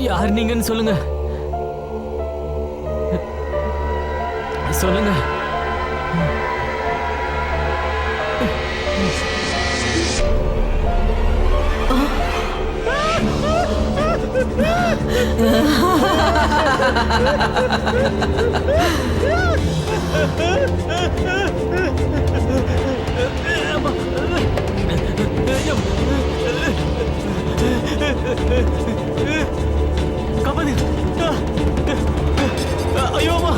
யார் நீங்கன்னு சொல்லுங்க. சொல்லுங்க. காப்பாது. ஐயோ அம்மா.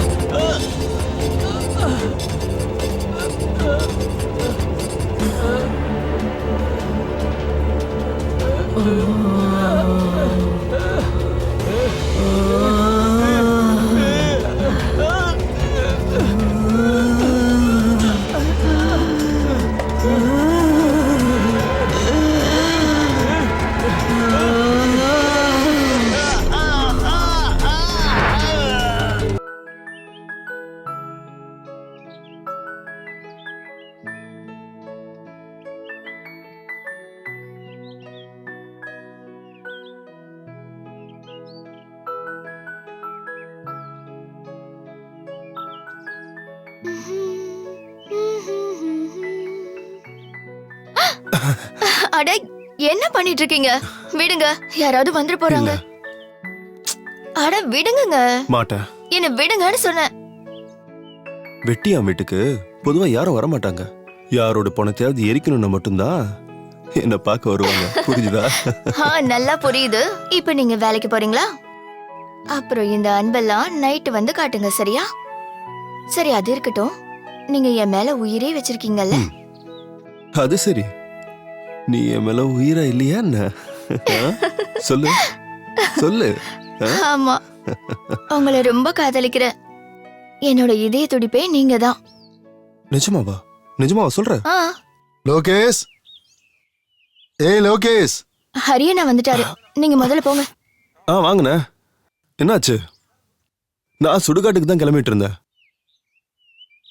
அட என்ன பண்ணிட்டு இருக்கீங்க? விடுங்க, யாராவது வந்துட போறாங்க. அட விடுங்க. மாட்டேன். என்ன விடுங்கன்னு சொன்னேன். வெட்டியா வீட்டுக்கு பொதுவா யாரும் வர மாட்டாங்க. யாரோட பணத்தையாவது எரிக்கணும்னா மட்டும்தான் என்ன பார்க்க வருவாங்க. புரியுதா? நல்லா புரியுது. இப்ப நீங்க வேலைக்கு போறீங்களா? அப்புறம் இந்த அன்பெல்லாம் நைட்டு வந்து காட்டுங்க, சரியா? சரி, அது இருக்கட்டும். நீங்க என் மேல உயிரே வச்சிருக்கீங்கல்ல? அது சரி, நீ என் மேல உயிரா இல்லையா என்ன? சொல்லு சொல்லு. ஆமா, உங்களை ரொம்ப காதலிக்கிறேன். என்னோட இதய துடிப்பே நீங்க தான். நிஜமாவா? நிஜமாவா சொல்ற? லோகேஷ், ஏய் லோகேஷ். ஹரியண்ணா வந்துட்டாரு, நீங்க முதல்ல போங்க. வாங்கண்ணே. என்னாச்சு? நான் சுடுகாட்டுக்கு தான் கிளம்பிட்டு இருந்தேன்.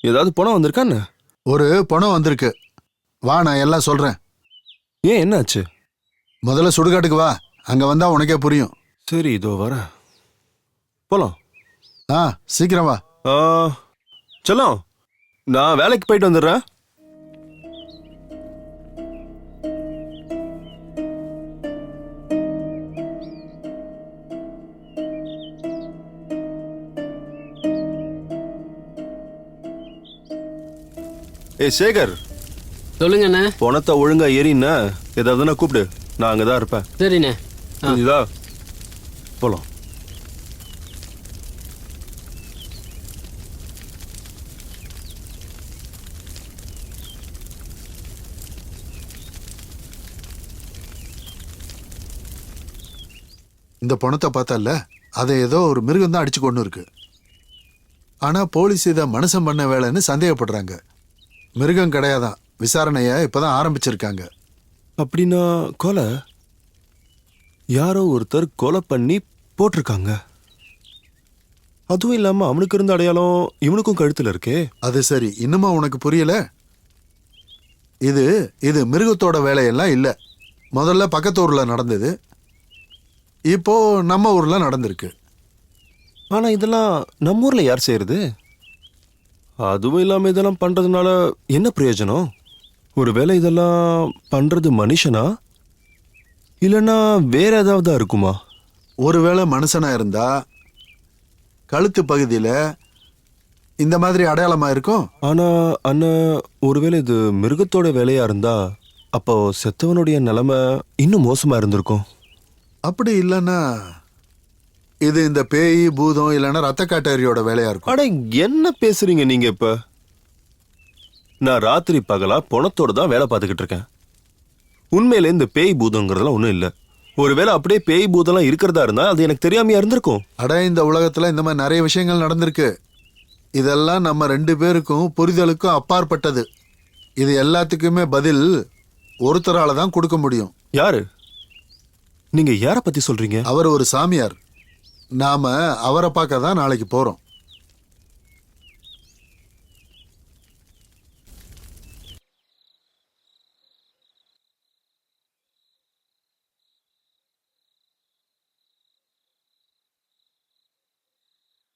ஏதாவது பணம் வந்திருக்கான்னு? ஒரு பணம் வந்திருக்கு. வா, நான் எல்லாம் சொல்றேன். ஏன், என்னாச்சு? முதல்ல சுடுகாட்டுக்கு வா, அங்க வந்தா உனக்கே புரியும். சரி, இதோ வரேன். போலாம். சீக்கிரம் வா. செல்லம், நான் வேலைக்கு போயிட்டு வந்துடுறேன். ஏய் சேகர், சொல்லுங்கண்ணே. பணத்தை ஒழுங்கா ஏறினா ஏதாவதுன்னா கூப்பிடு, நான் அங்கதான் இருப்பேன். சரிண்ணே. புரியுதா? போலாம். இந்த பணத்தை பார்த்தல, அதை ஏதோ ஒரு மிருகம் தான் அடிச்சு கொண்டு இருக்கு. ஆனா போலீஸ் இதை மனுஷன் பண்ண வேலைன்னு சந்தேகப்படுறாங்க. மிருகம் கிடையாதான். விசாரணைய இப்பதான் ஆரம்பிச்சிருக்காங்க. அப்படின்னா கொலை யாரோ ஒருத்தர் கொலை பண்ணி போட்டிருக்காங்க. அதுவும் இல்லாம அவனுக்கு இருந்த அடையாளம் இவனுக்கும் கழுத்துல இருக்கே. அது சரி, இன்னுமா உனக்கு புரியல? இது இது மிருகத்தோட வேலையெல்லாம் இல்ல. முதல்ல பக்கத்து ஊர்ல நடந்தது, இப்போ நம்ம ஊர்ல நடந்திருக்கு. ஆனா இதெல்லாம் நம்ம ஊர்ல யார் செய்யறது? அதுவும் இல்லாம இதெல்லாம் பண்றதுனால என்ன பிரயோஜனம்? ஒருவேளை இதெல்லாம் பண்றது மனுஷனா இல்லைன்னா வேற ஏதாவது இருக்குமா? ஒருவேளை மனுஷனா இருந்தா கழுத்து பகுதியில இந்த மாதிரி அடையாளமா இருக்கும். ஆனா அண்ணன், ஒருவேளை இது மிருகத்தோட வேலையா இருந்தா அப்போ செத்தவனுடைய நிலைமை இன்னும் மோசமா இருந்திருக்கும். அப்படி இல்லைன்னா இது இந்த பேய் பூதம் இல்லைன்னா ரத்த காட்டேரியோட வேலையா இருக்கும். அட என்ன பேசுறீங்க நீங்க? இப்ப நான் ராத்திரி பகலா பணத்தோட தான் வேலை பார்த்துக்கிட்டு இருக்கேன். உண்மையில இந்த பேய் பூதங்கிறதுலாம் ஒன்றும் இல்லை. ஒருவேளை அப்படியே பேய் பூதம்லாம் இருக்கிறதா இருந்தா அது எனக்கு தெரியாமையா இருந்திருக்கும். அட இந்த உலகத்துல இந்த மாதிரி நிறைய விஷயங்கள் நடந்திருக்கு. இதெல்லாம் நம்ம 2 பேருக்கும் புரிதலுக்கும் அப்பாற்பட்டது. இது எல்லாத்துக்குமே பதில் ஒருத்தரால தான் கொடுக்க முடியும். யாரு? நீங்க யாரை பத்தி சொல்றீங்க? அவர் ஒரு சாமியார். நாம அவரை பார்க்க தான் நாளைக்கு போறோம்.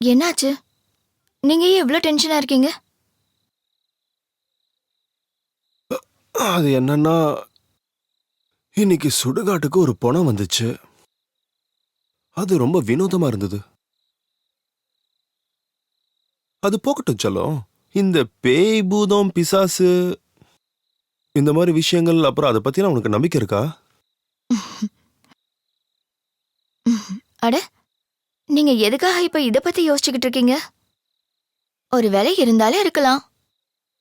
என்னாச்சு? நீங்க ஏன் இவ்வளோ டென்ஷனா இருக்கீங்க? அது என்னன்னா, இன்னைக்கு சுடுகாட்டுக்கு ஒரு பணம் வந்துச்சு. அது ரொம்ப வினோதமா இருந்தது. அது போகட்டும் செல்லம். இந்த பேய் பூதம் பிசாசு இந்த மாதிரி விஷயங்கள், அப்புறம் அதை பத்திலாம் உனக்கு நம்பிக்கை இருக்கா? அட, நீங்க எதுக்காக இப்ப இத பத்தி யோசிச்சுக்கிட்டு இருக்கீங்க? ஒரு வேலை இருந்தாலே இருக்கலாம்.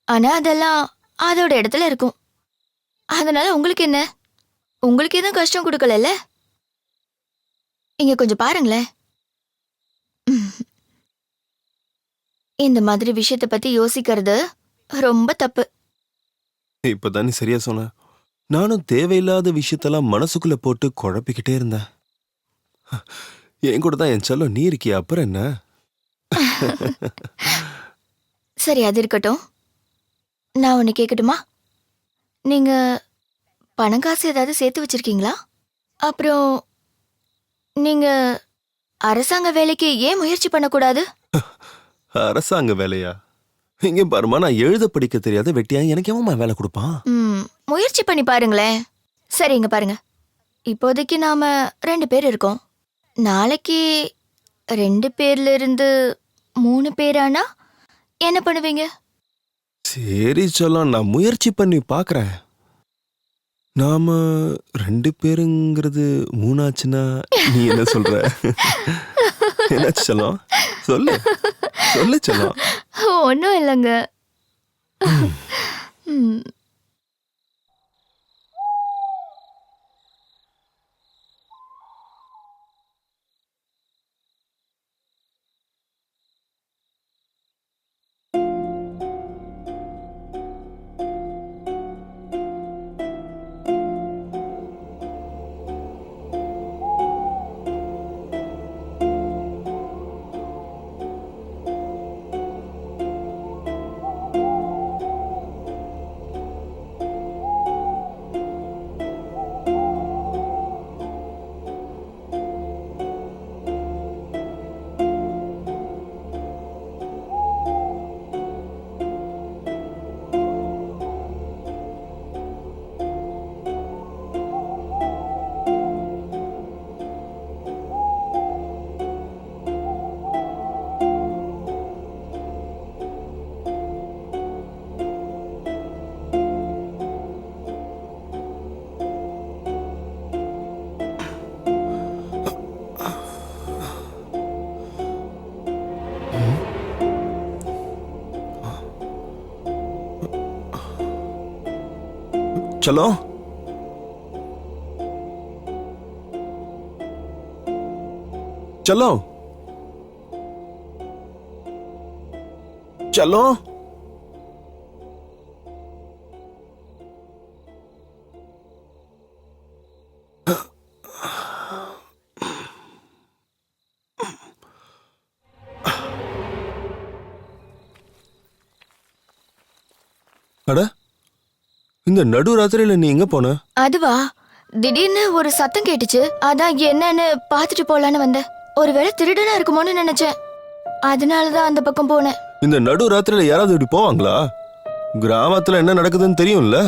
ஆனா அதெல்லாம் அதோட இடத்துல இருக்கும். அதனால உங்களுக்கு என்ன? உங்களுக்கு எதுவும் கஷ்டம் கொடுக்கல. இங்க கொஞ்சம் பாருங்களேன். இந்த மாதிரி விஷயத்தை பத்தி யோசிக்கிறது ரொம்ப தப்பு. இப்பதான் நீ சரியா சொன்ன. நானும் தேவையில்லாத விஷயத்தெல்லாம் மனசுக்குள்ள போட்டு குழப்பிக்கிட்டே இருந்தேன். என் கூட தான் என் செல்லம் நீ இருக்கிய, அப்புறம் என்ன? சரி, அது இருக்கட்டும். நான் ஒன்னு கேட்கட்டுமா? நீங்க பணம் காசு ஏதாவது சேர்த்து வச்சிருக்கீங்களா? அப்புறம் நீங்க அரசாங்க வேலைக்கு ஏன் முயற்சி பண்ணக்கூடாது? அரசாங்க வேலையா? இங்க பாருமா, நான் எழுத படிக்க தெரியாத வெட்டியா, எனக்கு எவன் வேலை கொடுப்பான்? முயற்சி பண்ணி பாருங்களேன். சரி, இங்க பாருங்க. இப்போதைக்கு நாம 2 பேர் இருக்கோம். நாளைக்கு 2 பேர்ல இருந்து 3 பேரானா என்ன பண்ணுவீங்க? சரி செல்லம், நான் முயற்சி பண்ணி பாக்குறேன். நாம 2 பேருங்கிறது 3 ஆச்சுன்னா நீ என்ன சொல்ற? என்னாச்சு செல்லம்? சொல்லு சொல்லு செல்லம். ஒன்றும் இல்லைங்க. செல்லம், செல்லம், செல்லம். அட, இந்த நடு ராத்திரியில நீ எங்க போன? அதுவா, திடீர்னு ஒரு சத்தம் கேட்டுச்சு. அதான் என்னன்னு பாத்துட்டு போலான்னு வந்தேன். ஒருவேளை திருடனா இருக்குமோன்னு நினைச்சேன். அதனாலதான் அந்த பக்கம் போனேன். இந்த நடு ராத்திரியில யாராவது இப்படி போவாங்களா? கிராமத்துல என்ன நடக்குதுன்னு தெரியும்ல.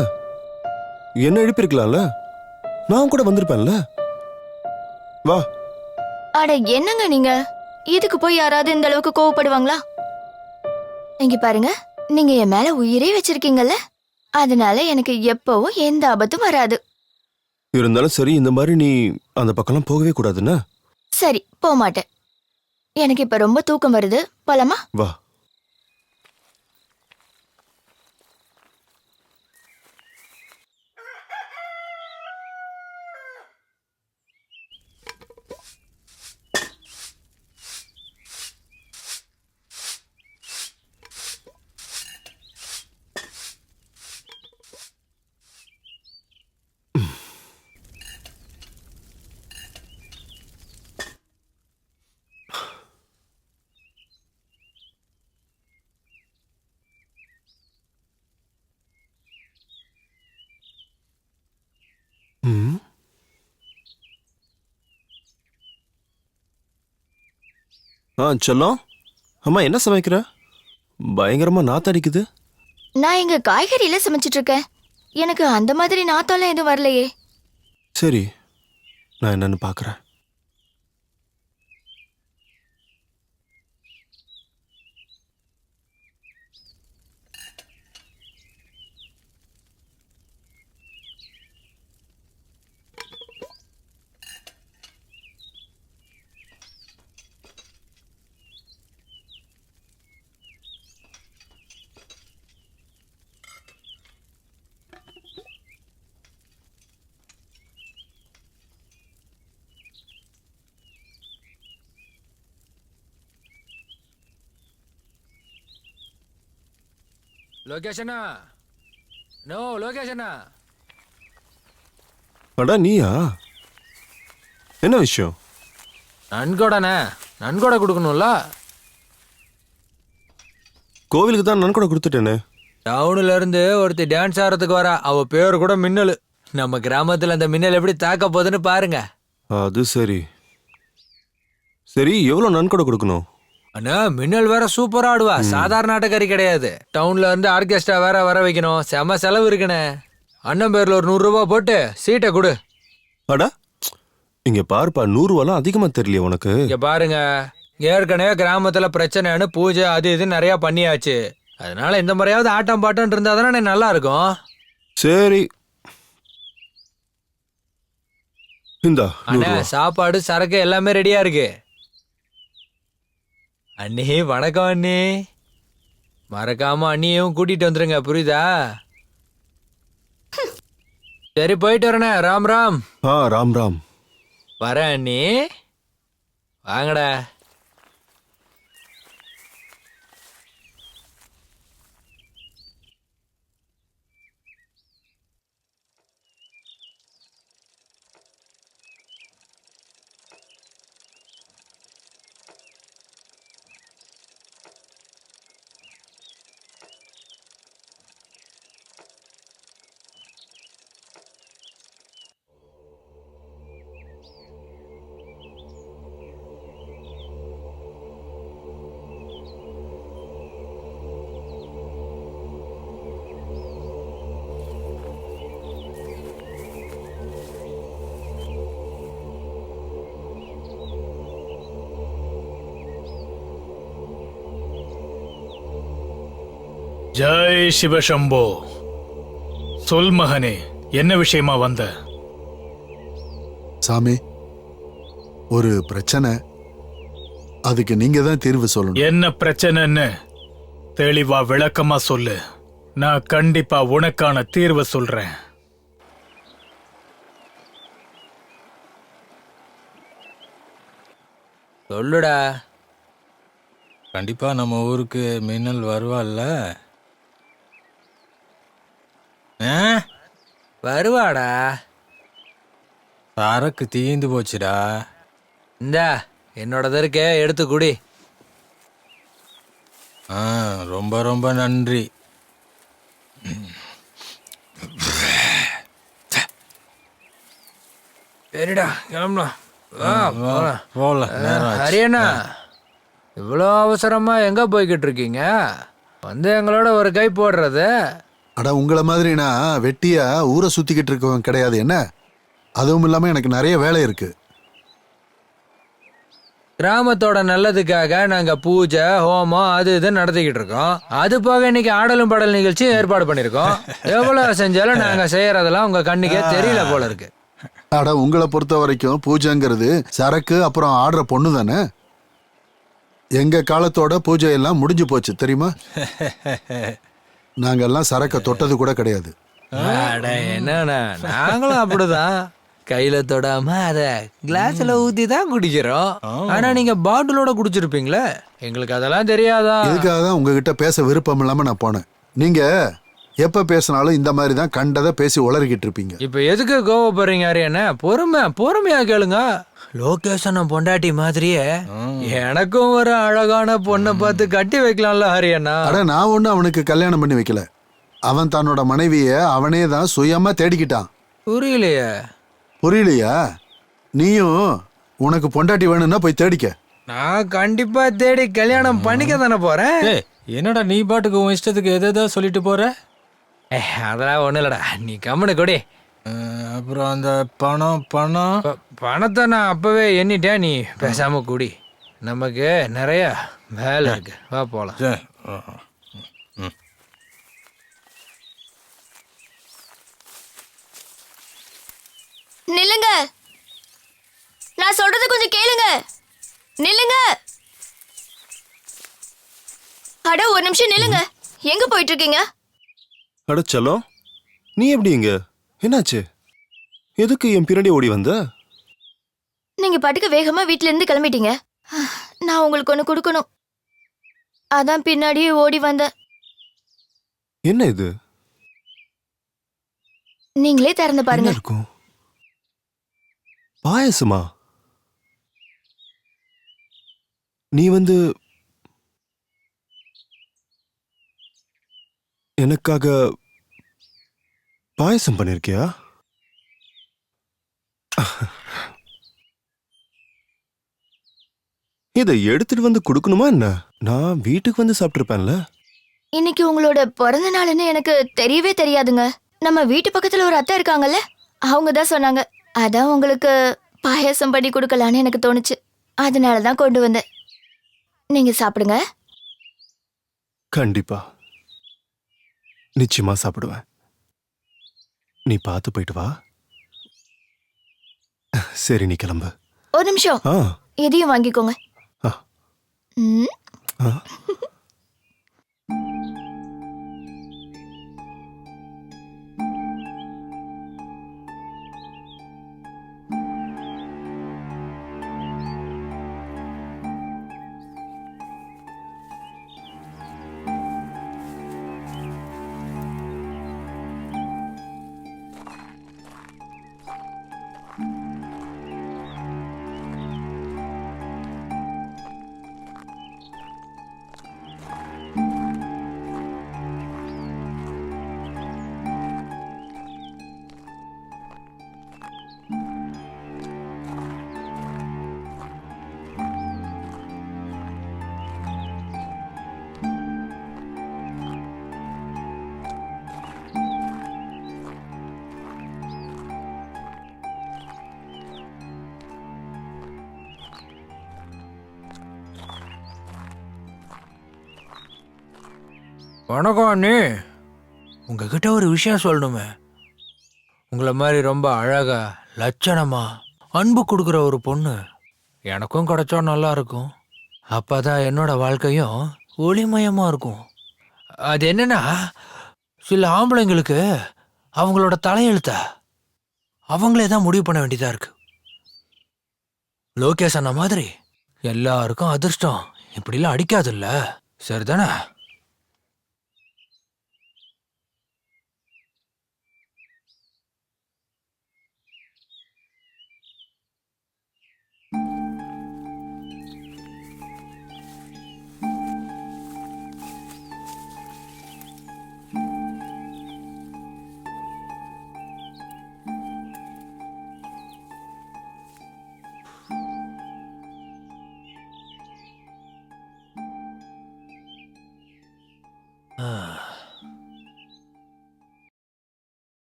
என்ன எழுப்பிருக்கலாம்ல, நான் கூட வந்திருப்பேன்ல. வா. அட என்னங்க நீங்க, இதுக்கு போய் யாராவது இந்த அளவுக்கு கோவப்படுவாங்களா? இங்க பாருங்க, நீங்க என் மேல உயிரே வச்சிருக்கீங்கல்ல, அதனால எனக்கு எப்பவும் எந்த ஆபத்தும் வராது. இருந்தாலும் சரி, இந்த மாதிரி நீ அந்த பக்கம்லாம் போகவே கூடாதுன்னா. சரி, போக மாட்டேன். எனக்கு இப்ப ரொம்ப தூக்கம் வருது. போலாமா? வா. செல்லம். அம்மா என்ன சமைக்கிற? பயங்கரமா நாத்தடிக்குது. நான் எங்க காய்கறியில சமைச்சிட்டு இருக்கேன். எனக்கு அந்த மாதிரி நாத்தம்லாம் எதுவும் வரலையே. சரி, நான் என்னன்னு பார்க்குறேன். லொகேஷனா? நோ லொகேஷனா? அடா நீயா? என்ன விஷயம்? நன்கொடனே நன்கொடை கொடுக்கணும்ல. கோவிலுக்கு தான் நன்கொடை கொடுத்துட்டேனே. டவுன்ல இருந்து ஒருத்தி டான்ஸ் ஆடுறதுக்கு வரா. அவ பேரு கூட மின்னல். நம்ம கிராமத்துல அந்த மின்னல் எப்படி தாக்க போகுதுன்னு பாருங்க. அது சரி. சரி, எவ்வளோ நன்கொடை கொடுக்கணும்? அண்ணா மின்னல் வேற சூப்பரா ஆடுவா. சாதாரண ஆட்டக்காரி கிடையாது. டவுன்ல இருந்து ஆர்கெஸ்ட்ரா வேற வர வைக்கணும். செம செலவு இருக்குண்ணே. அண்ணன் பேர்ல ஒரு 100 ரூபாய் போட்டு சீட்டை கொடு. அடா இங்க பாருப்பா, 100 ரூபாலாம் அதிகமா தெரியலையே உனக்கு? இங்க பாருங்க, ஏற்கனவே கிராமத்துல பிரச்சனைன்னு பூஜை அது இது நிறைய பண்ணியாச்சு. அதனால இந்த முறையாவது ஆட்டம் பாட்டம் இருந்தா தானே நல்லா இருக்கும். சரி இந்தா. அண்ணே சாப்பாடு சரக்கு எல்லாமே ரெடியா இருக்கு. அண்ணி வணக்கம் அண்ணி. மறக்காம அண்ணியும் கூட்டிட்டு வந்துருங்க, புரியுதா? சரி போயிட்டு வரேண்ணே. ராம் ராம். ராம் ராம். வரேன் அண்ணி. வாங்கடா. ஜெய் சிவசம்போ. சொல் மகனே, என்ன விஷயமா வந்த? சாமி, ஒரு பிரச்சனை. அதுக்கு நீங்க தான் தீர்வு சொல்லணும். என்ன பிரச்சனைன்னு தெளிவா விளக்கமா சொல்லு. நான் கண்டிப்பா உனக்கான தீர்வு சொல்றேன். சொல்லுடா. கண்டிப்பா நம்ம ஊருக்கு மின்னல் வருவாள்ல? வருவாடா. சரக்கு தீந்து போச்சுடா. இந்தா என்னோடது இருக்கே, எடுத்து குடி. ரொம்ப ரொம்ப நன்றி. சரிடா கிளம்பலாம். ஹரியண்ணா, இவ்வளோ அவசரமா எங்க போய்கிட்டு இருக்கீங்க? வந்து எங்களோட ஒரு கை போடுறது. அட உங்களை மாதிரினா வெட்டியா ஊரை சுத்திக்கிட்டு இருக்கவன் கிடையாது என்ன. அதுவும் இல்லாம எனக்கு நிறைய வேலை இருக்கு. கிராமத்தோட நல்லதுக்காக நாங்க பூஜை ஹோமம் அது இது நடத்திக்கிட்டு இருக்கோம். அது போக இன்னைக்கு ஆடலும் பாடல் நிகழ்ச்சி ஏற்பாடு பண்ணிருக்கோம். எவ்வளவு செஞ்சாலும் நாங்க செய்யறதெல்லாம் உங்க கண்ணுக்கே தெரியல போல இருக்கு. அட உங்களை பொறுத்த வரைக்கும் பூஜைங்கிறது சரக்கு அப்புறம் ஆடுற பொண்ணு தானே. எங்க காலத்தோட பூஜை எல்லாம் முடிஞ்சு போச்சு தெரியுமா. நாங்கெல்லாம் சரக்க தொட்டது கூட கிடையாது. என்னண்ணா நாங்களும் அப்படிதான். கையில தொடாம அத கிளாஸ்ல ஊத்தி தான் குடிக்கிறோம். ஆனா நீங்க பாட்டிலோட குடிச்சிருப்பீங்களே, எங்களுக்கு அதெல்லாம் தெரியாதா? இதுக்காக தான் உங்ககிட்ட பேச விருப்பம் இல்லாம நான் போனேன். நீங்க எப்ப பேசினாலும் இந்த மாதிரி தான் கண்டதை பேசி உளறிக்கிட்டு இருப்பீங்க. இப்ப எதுக்கு கோவப்படுறீங்க அரியண்ணா? பொறுமையா கேளுங்க. லோகேஷன் பொண்டாட்டி மாதிரியே எனக்கும் ஒரு அழகான பொண்ணை பார்த்து கட்டி வைக்கலாம்ல ஹரியண்ணா. அட நான் ஒண்ணு அவனுக்கு கல்யாணம் பண்ணி வைக்கல. அவன் தன்னோட மனைவிய அவனே தான் சுயமா தேடிக்கிட்டான். புரியலையா? நீயும் உனக்கு பொண்டாட்டி வேணும்னா போய் தேடிக்க. நான் கண்டிப்பா தேடி கல்யாணம் பண்ணிக்க தானே போறேன். ஏய் என்னடா நீ பாட்டுக்கு உன் இஷ்டத்துக்கு எதை சொல்லிட்டு போற? அதெல்லாம் ஒண்ணும் இல்லடா, நீ கம்முனு கொடி. அப்புறம் அந்த பணம் பணத்தை நான் அப்பவே எண்ணிட்டேன், நீ பேசாம கூடி. நமக்கு நிறைய வேலை இருக்கு, வா போலாம். நில்லுங்க, நான் சொல்றது கொஞ்சம் கேளுங்க. நில்லுங்க. அட ஒரு நிமிஷம் நில்லுங்க. எங்க போயிட்டு இருக்கீங்க? அடச்சலம், நீ எப்படி இங்க? என்னாச்சு? எதுக்கு என் பின்னாடி ஓடி வந்த? நீங்க பாட்டுக்கு வேகமா வீட்ல இருந்து கிளம்பிட்டீங்க. நான் உங்களுக்கு ஒண்ணு கொடுக்கணும், அதான் பின்னாடியே ஓடி வந்தேன். என்ன இது? நீங்களே திறந்து பாருங்க. என்ன இருக்கும்? பாயசமா? நீ வந்து எனக்காக பாயசம் பண்ணிருக்கியா? இதை எடுத்துட்டு வந்து கொடுக்கணுமா என்ன? நான் வீட்டுக்கு வந்து சாப்பிட்டுருப்பேன்ல. இன்னைக்கு உங்களோட பிறந்த நாள்னு எனக்கு தெரியவே தெரியாதுங்க. நம்ம வீட்டு பக்கத்துல ஒரு அத்தை இருக்காங்கல்ல, அவங்க தான் சொன்னாங்க. அதான் உங்களுக்கு பாயாசம் பண்ணி கொடுக்கலான்னு எனக்கு தோணுச்சு, அதனாலதான் கொண்டு வந்தேன். நீங்க சாப்பிடுங்க. கண்டிப்பா, நிச்சயமா சாப்பிடுவேன். நீ பார்த்து போயிட்டு வா. சரி, நீ கிளம்பு. ஒரு நிமிஷம், எதையும் வாங்கிக்கோங்க. ம். வணக்கம் அண்ணி, உங்ககிட்ட ஒரு விஷயம் சொல்லணுமே. உங்களை மாதிரி ரொம்ப அழகா லட்சணமா அன்பு கொடுக்குற ஒரு பொண்ணு எனக்கும் கிடைச்சா நல்லா இருக்கும். அப்பதான் என்னோட வாழ்க்கையும் ஒளிமயமா இருக்கும். அது என்னன்னா, சில ஆம்பளைங்களுக்கு அவங்களோட தலையெழுத்த அவங்களே தான் முடிவு பண்ண வேண்டியதா இருக்கு. லோகேஷ் அண்ணா மாதிரி எல்லாருக்கும் அதிர்ஷ்டம் இப்படிலாம் அடிக்காதுல்ல, சரிதானே?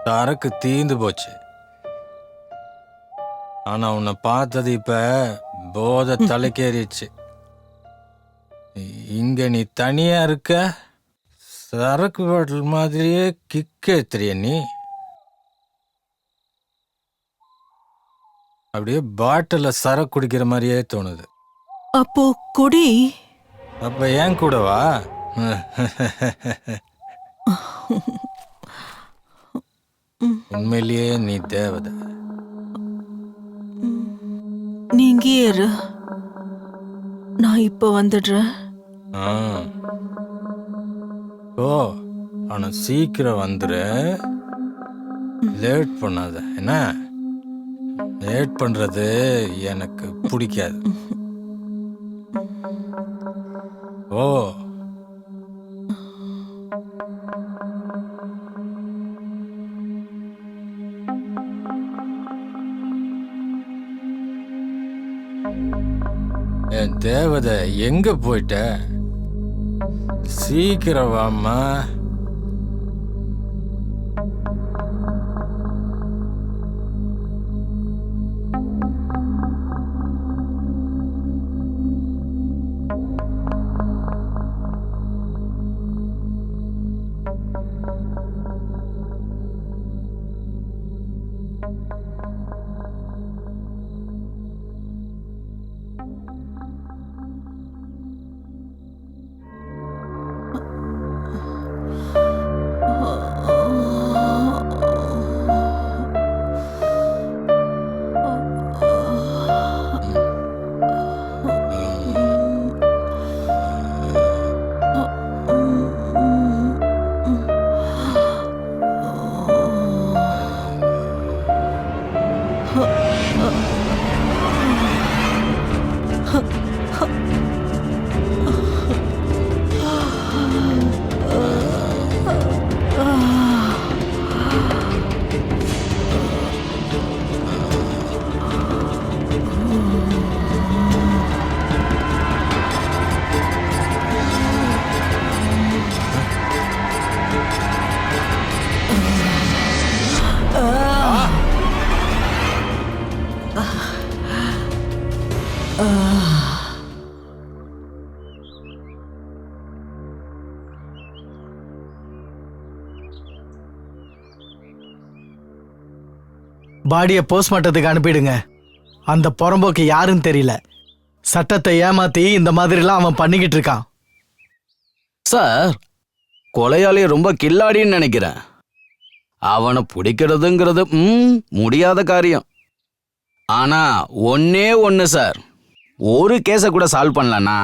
சரக்கு தீந்து போச்சு. ஆனா உன்னை பார்த்தது இப்ப போதை தலைக்கேறிச்சு. இங்க நீ தனியா இருக்க, சரக்கு பாட்டில் மாதிரியே கிக்க ஏத்துறிய நீ. அப்படியே பாட்டில சரக்கு குடிக்கிற மாதிரியே தோணுது. அப்போ குடி. அப்ப ஏன் கூட வா. உண்மையிலேயே நீ தேவதை. நீ இங்கேயே இரு, நான் இப்போ வந்துடுறேன். ஓ, ஆனா சீக்கிரம் வந்துரு, லேட் பண்ணாத என்ன. லேட் பண்றது எனக்கு பிடிக்காது. ஓ, என் தேவதை எங்க போயிட்ட? சீக்கிரம் வாம்மா. பாடியை போஸ்ட்மார்ட்டத்துக்கு அனுப்பிடுங்க. அந்த புறம்போக்கு யாருன்னு தெரியல. சட்டத்தை ஏமாத்தி இந்த மாதிரிலாம் அவன் பண்ணிக்கிட்டு இருக்கான். சார், கொலையாளி ரொம்ப கில்லாடின்னு நினைக்கிறேன். அவனை பிடிக்கிறதுங்கிறது முடியாத காரியம். ஆனா ஒன்னே ஒன்று சார், ஒரு கேஸை கூட சால்வ் பண்ணலன்னா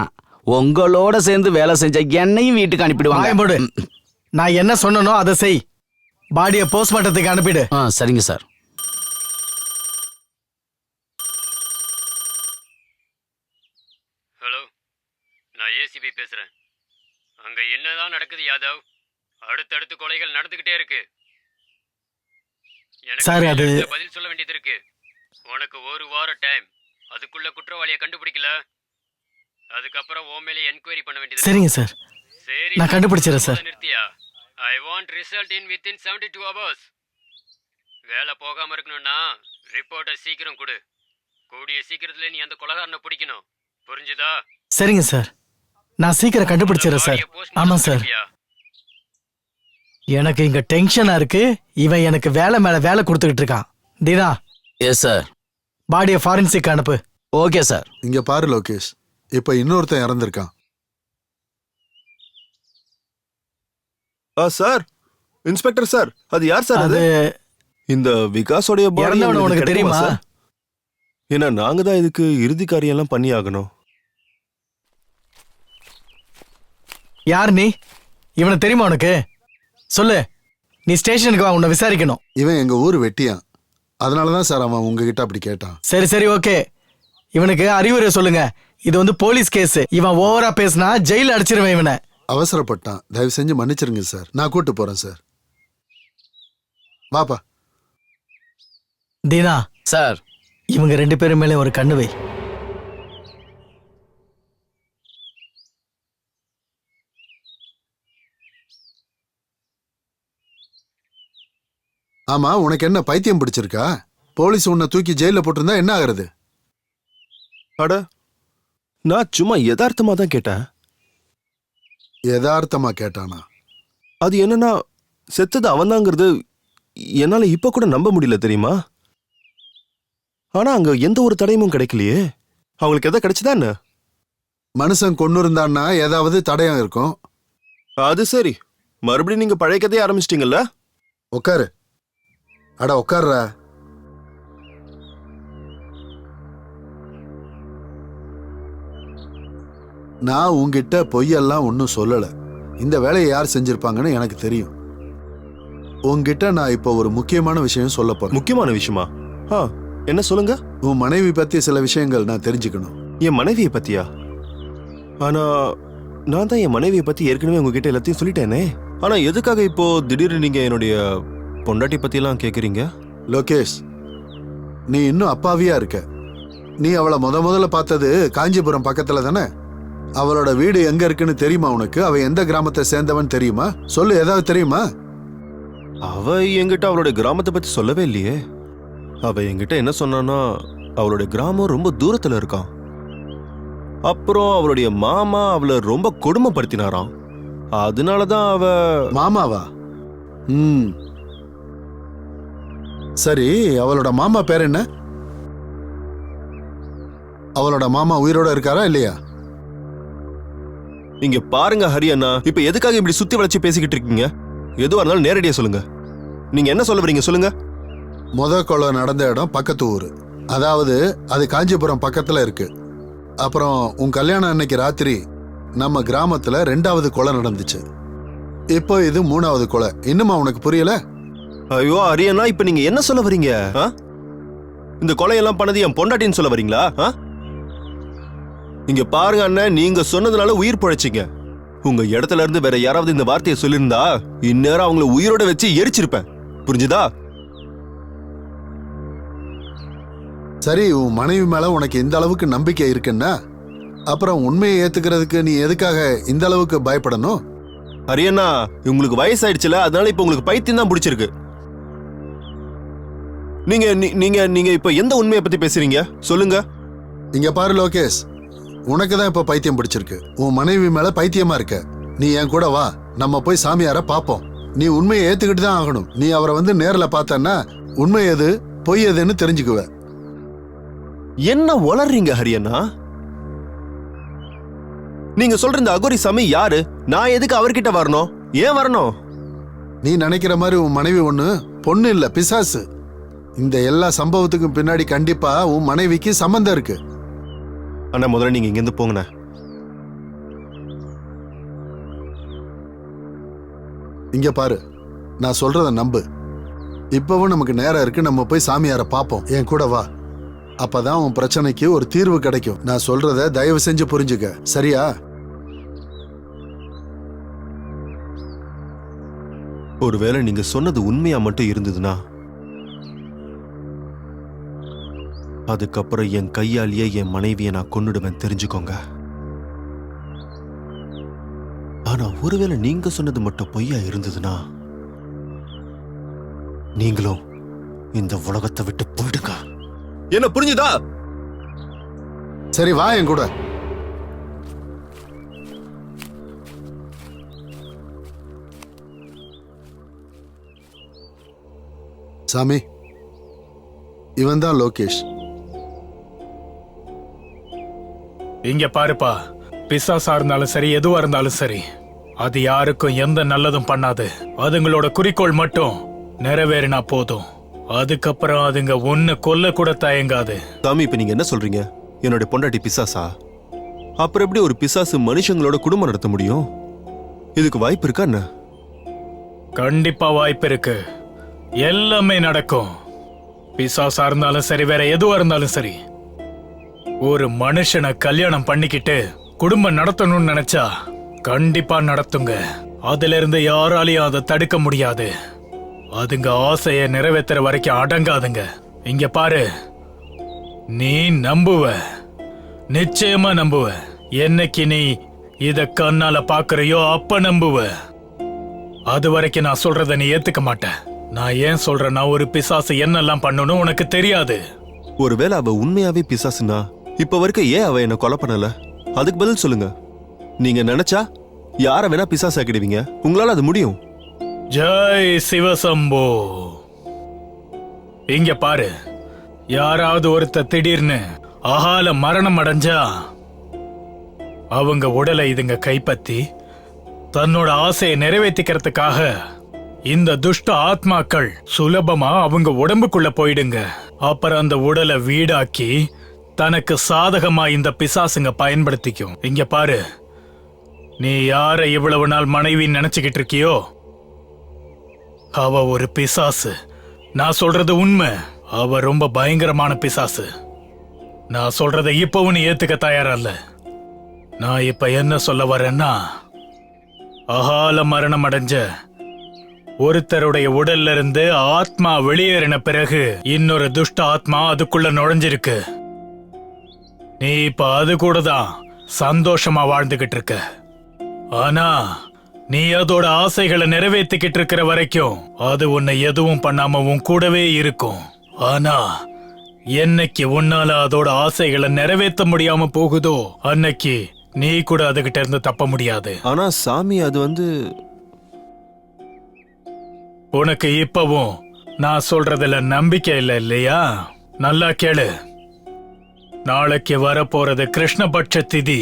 உங்களோட சேர்ந்து வேலை செஞ்ச என்னையும் வீட்டுக்கு அனுப்பிடுவாங்க. நான் என்ன சொன்னனோ அதை செய். பாடியை போஸ்ட்மார்ட்டத்துக்கு அனுப்பிடு. சரிங்க சார். ஹலோ, நான் ஏசிபி பேசுறேன். அங்க என்னதான் நடக்குது யாதவ்? அடுத்தடுத்து கொலைகள் நடந்துகிட்டே இருக்கு. சார், அது பதில் சொல்ல வேண்டியது இருக்கு. உனக்கு ஒரு வாரம் டைம். அதுக்குள்ள குற்றவாளியை கண்டுபிடிக்கல, அதுக்கப்புறம் ஓ மேலே என்கொயரி பண்ண வேண்டியது. சரிங்க சார், நான் கண்டுபிடிச்சிடறேன் சார். நிறுத்தியா? I want result in within 72 hours. வேலை போகாம இருக்கணும்னா ரிப்போர்ட்டை சீக்கிரம் கொடு. கூடிய சீக்கிரத்துல நீ அந்த கொலைகாரனை பிடிக்கணும். புரிஞ்சுதா? சரிங்க சார், நான் சீக்கிரம் கண்டுபிடிச்சிடறேன் சார். ஆமா சார், எனக்கு இங்க டென்ஷனா இருக்கு. இவன் எனக்கு வேலை மேல வேலை கொடுத்துக்கிட்டு இருக்கான். தீனா. Yes sir. பாடியை ஃபாரன்சிக் அனுப்பு. Okay sir. இங்க பாரு லோகேஷ், இப்ப இன்னொருத்தன் இறந்திருக்கான். சார், இன்ஸ்பெக்டர் சார், அது யார் சார்? அது இந்த விகாஸோடைய பாடி உனக்கு தெரியுமா? ஏன்னா நாங்க தான் இதுக்கு இறுதி காரியம் எல்லாம் பண்ணி ஆகணும். யார் நீ? இவனை தெரியுமா உனக்கு? சொல்லு. நீ ஸ்டேஷனுக்கு வா, உன்னை விசாரிக்கணும். இவன் எங்க ஊர் வெட்டியான், அதனாலதான் சார் அவன் உங்ககிட்ட அப்படி கேட்டான். சரி சரி, ஓகே. இவனுக்கு அறிவுரை சொல்லுங்க. இது வந்து போலீஸ் கேஸ். இவன் ஓவரா பேசினா ஜெயில அடிச்சிருவேன் இவனை. அவசரப்பட்டான், தயவு செஞ்சு மன்னிச்சிருங்க சார். நான் கூட்டு போறேன் சார். வாப்பா. தீனா. சார், இவங்க 2 பேரும் மேலே ஒரு கண்ணு வை. ஆமா, உனக்கு என்ன பைத்தியம் பிடிச்சிருக்கா? போலீஸ் உன்னை தூக்கி ஜெயில போட்டிருந்தா என்ன ஆகுறது? அட, நான் சும்மா யதார்த்தமா தான் கேட்டேன். யதார்த்தமா கேட்டானா? அது என்னன்னா, செத்தது அவன்தாங்கிறது என்னால இப்ப கூட நம்ப முடியல தெரியுமா? ஆனா அங்க எந்த ஒரு தடயமும் கிடைக்கலையே. அவங்களுக்கு எதை கிடைச்சதா என்ன? மனுஷன் கொண்டு இருந்தான்னா ஏதாவது தடயம் இருக்கும். அது சரி, மறுபடியும் நீங்க பழைய கதையை ஆரம்பிச்சிட்டீங்கல்ல? உட்காரு. அட உட்கார்ற. நான் உங்ககிட்ட பொய்யெல்லாம் ஒன்றும் சொல்லல. இந்த வேலையை யார் செஞ்சிருப்பாங்கன்னு எனக்கு தெரியும். உங்ககிட்ட நான் இப்போ ஒரு முக்கியமான விஷயம் சொல்ல போறேன். முக்கியமான விஷயமா? என்ன சொல்லுங்க. உன் மனைவி பத்தி சில விஷயங்கள் நான் தெரிஞ்சுக்கணும். என் மனைவியை பத்தியா? ஆனா நான் தான் என் மனைவியை பத்தி ஏற்கனவே உங்ககிட்ட எல்லாத்தையும் சொல்லிட்டேனே. ஆனா எதுக்காக இப்போ திடீர்னு நீங்க என்னுடைய பொண்டாட்டி பத்தி எல்லாம் கேக்குறீங்க? லோகேஷ், நீ இன்னும் அப்பாவியா இருக்க. நீ அவளை முதல்ல பார்த்தது காஞ்சிபுரம் பக்கத்துல தானே? அவளோட வீடு எங்க இருக்குன்னு தெரியுமா உனக்கு? அவ எந்த கிராமத்தை சேர்ந்தவன் தெரியுமா? சொல்லு, ஏதாவது தெரியுமா? அவ என்கிட்ட அவளுடைய கிராமத்தை பத்தி சொல்லவே இல்லையே. அவ என்கிட்ட என்ன சொன்னான்னா, அவளுடைய கிராமம் ரொம்ப தூரத்துல இருக்கான். அப்புறம் அவளுடைய மாமா அவளை ரொம்ப கொடுமைப்படுத்தினாராம். அதனாலதான் அவ... மாமாவா? சரி, அவளோட மாமா பேர் என்ன? அவளோட மாமா உயிரோட இருக்காரா இல்லையா? இங்க பாருங்க ஹரியண்ணா, இப்ப எதுக்காக இப்படி சுத்தி வளைச்சு பேசிக்கிட்டு இருக்கீங்க? எதுவா இருந்தாலும் நேரடியா சொல்லுங்க. நீங்க என்ன சொல்ல வரீங்க சொல்லுங்க. கொலை நடந்த இடம் பக்கத்து ஊரு. அதாவது அது காஞ்சிபுரம் பக்கத்துல இருக்கு. அப்புறம் உன் கல்யாணம் அன்னைக்கு ராத்திரி நம்ம கிராமத்துல 2வது கொலை நடந்துச்சு. இப்போ இது 3வது கொலை. இன்னுமா உனக்கு புரியல? ஐயோ ஹரியண்ணா, இப்ப நீங்க என்ன சொல்ல வரீங்க? இந்த கொலையெல்லாம் பண்ணது என் பொண்டாட்டின்னு சொல்ல வரீங்களா? இங்க பாருங்க அண்ணன், நீங்க சொன்னதுனால உயிர் பிழைச்சிங்க. உங்க இடத்துல இருந்து வேற யாராவது இந்த வார்த்தையை சொல்லியிருந்தா இந்நேரம் அவங்கள உயிரோட வச்சு எரிச்சிருப்பேன். புரிஞ்சுதா? சரி, உன் மனைவி மேல உனக்கு இந்த அளவுக்கு நம்பிக்கை இருக்குன்னா அப்புறம் உண்மையை ஏத்துக்கிறதுக்கு நீ எதுக்காக இந்த அளவுக்கு பயப்படணும்? ஹரியண்ணா, உங்களுக்கு வயசாயிடுச்சுல, அதனால இப்ப உங்களுக்கு பைத்தியம் தான் பிடிச்சிருக்கு. நீங்க நீங்க நீங்க இப்ப எந்த உண்மையை பத்தி பேசுறீங்க சொல்லுங்க. இங்க பாரு லோகேஷ், உனக்கு தான் இப்ப பைத்தியம் பிடிச்சிருக்கு. உன் மனைவி மேல பைத்தியமா இருக்க. நீ என் கூட வா, நம்ம போய் சாமியார பாப்போம். நீ உண்மையை ஏத்துக்கிட்டு தான் ஆகணும். நீ அவரை வந்து நேர்ல பார்த்தன்னா உண்மை எது பொய் எதுன்னு தெரிஞ்சுக்குவ. என்ன வளர்றீங்க ஹரியண்ணா? நீங்க சொல்ற இந்த அகோரி சாமி யாரு? நான் எதுக்கு அவர்கிட்ட வரணும்? ஏன் வரணும்? நீ நினைக்கிற மாதிரி உன் மனைவி ஒண்ணு பொண்ணு இல்ல, பிசாசு. இந்த எல்லா சம்பவத்துக்கும் பின்னாடி கண்டிப்பா உன் மனைவிக்கு சம்பந்தம் இருக்கு. அண்ணா, முதல்ல நீங்க இங்கிருந்து போங்கண்ணா. இங்க பாரு, நான் சொல்றத நம்பு. இப்பவும் நமக்கு நேரம் இருக்கு. நம்ம போய் சாமியார பாப்போம். என் கூட வா. அப்பதான் உன் பிரச்சனைக்கு ஒரு தீர்வு கிடைக்கும். நான் சொல்றத தயவு செஞ்சு புரிஞ்சுக்க, சரியா? ஒருவேளை நீங்க சொன்னது உண்மையா மட்டும் இருந்ததுன்னா அதுக்கப்புறம் என் கையாலேயே என் மனைவியை நான் கொன்னுடுவேன், தெரிஞ்சுக்கோங்க. ஆனா ஒருவேளை நீங்க சொன்னது மட்டும் பொய்யா இருந்ததுன்னா நீங்களும் இந்த உலகத்தை விட்டு போயிடுங்க. என்ன புரிஞ்சுதா? சரி, வா என் கூட. சாமி, இவன் தான் லோகேஷ். இங்க பாருப்பா, பிசாசா இருந்தாலும் சரி, எதுவா இருந்தாலும் சரி, அது யாருக்கும் எந்த நல்லதும் பண்ணாது. அதுங்களோட குறிக்கோள் மட்டும் நிறைவேறினா போதும். அதுக்கப்புறம் அதுங்க ஒண்ணு கொல்ல கூட தயங்காது. சாமி, இப்ப நீங்க என்ன சொல்றீங்க? என்னோட பொண்டாட்டி பிசாசா? அப்புறம் எப்படி ஒரு பிசாசு மனுஷங்களோட குடும்பம் நடத்த முடியும்? இதுக்கு வாய்ப்பு இருக்கா என்ன? கண்டிப்பா வாய்ப்பு இருக்கு. எல்லாமே நடக்கும். பிசாசா இருந்தாலும் சரி, வேற எதுவா இருந்தாலும் சரி, ஒரு மனுஷனை கல்யாணம் பண்ணிக்கிட்டு குடும்பம் நடத்தணும்னு நினைச்சா கண்டிப்பா நடத்துங்க. அதுல இருந்து யாராலையும் அதை தடுக்க முடியாது. அதுங்க ஆசைய நிறைவேற்றுற வரைக்கும் அடங்காதுங்க. இங்க பாரு, நீ நம்புவ, நிச்சயமா நம்புவ. என்னைக்கு நீ இத கண்ணால பாக்குறியோ அப்ப நம்புவ. அது வரைக்கும் நான் சொல்றத நீ ஏத்துக்க மாட்ட. நான் ஏன் சொல்றேன்னா ஒரு பிசாசு என்னெல்லாம் பண்ணணும் உனக்கு தெரியாது. ஒருவேளை அவ உண்மையாவே பிசாசுனா இப்ப வரைக்கும் ஏன் அவ என்ன கொலை பண்ணல? அதுக்கு பதில் சொல்லுங்க. நீங்க நினைச்சா யார வேணா பிசாசு ஆக்கிடுவீங்க. உங்களால அது முடியும். ஜெய் சிவசம்போ. இங்க பாரு, யாராவது ஒருத்த திடீர்னு அகால மரணம் அடைஞ்சா அவங்க உடலை இதுங்க கைப்பற்றி தன்னோட ஆசையை நிறைவேற்றிக்கிறதுக்காக இந்த துஷ்ட ஆத்மாக்கள் சுலபமா அவங்க உடம்புக்குள்ள போயிடுங்க. அப்புறம் அந்த உடலை வீடாக்கி தனக்கு சாதகமா இந்த பிசாசுங்க பயன்படுத்திக்கும். இங்க பாரு, நீ யார இவ்வளவு நாள் மனைவி நினைச்சுக்கிட்டு இருக்கியோ அவ ஒரு பிசாசு. நான் சொல்றது உண்மை. அவ ரொம்ப பயங்கரமான பிசாசு. நான் சொல்றதை இப்பவும் நீ ஏத்துக்க தயாரா இல்ல. நான் இப்ப என்ன சொல்ல வரேன்னா, அகால மரணம் அடைஞ்ச ஒருத்தருடைய உடல்ல இருந்து ஆத்மா வெளியேறின பிறகு இன்னொரு துஷ்ட ஆத்மா அதுக்குள்ள நுழைஞ்சிருக்கு. நீ இப்ப அது கூட தான் சந்தோஷமா வாழ்ந்துகிட்டு இருக்க. ஆனா நீ அதோட ஆசைகளை நிறைவேற்றிக்கிட்டு இருக்கிற வரைக்கும் அது உன்னை எதுவும் பண்ணாம உன் கூடவே இருக்கும். ஆனா என்னைக்கு உன்னால அதோட ஆசைகளை நிறைவேற்ற முடியாம போகுதோ அன்னைக்கு நீ கூட அதுகிட்ட இருந்து தப்ப முடியாது. ஆனா சாமி, அது வந்து உனக்கு இப்பவும் நான் சொல்றதுல நம்பிக்கை இல்லை இல்லையா? நல்லா கேளு. நாளைக்கு வரப்போறது கிருஷ்ணபட்ச திதி.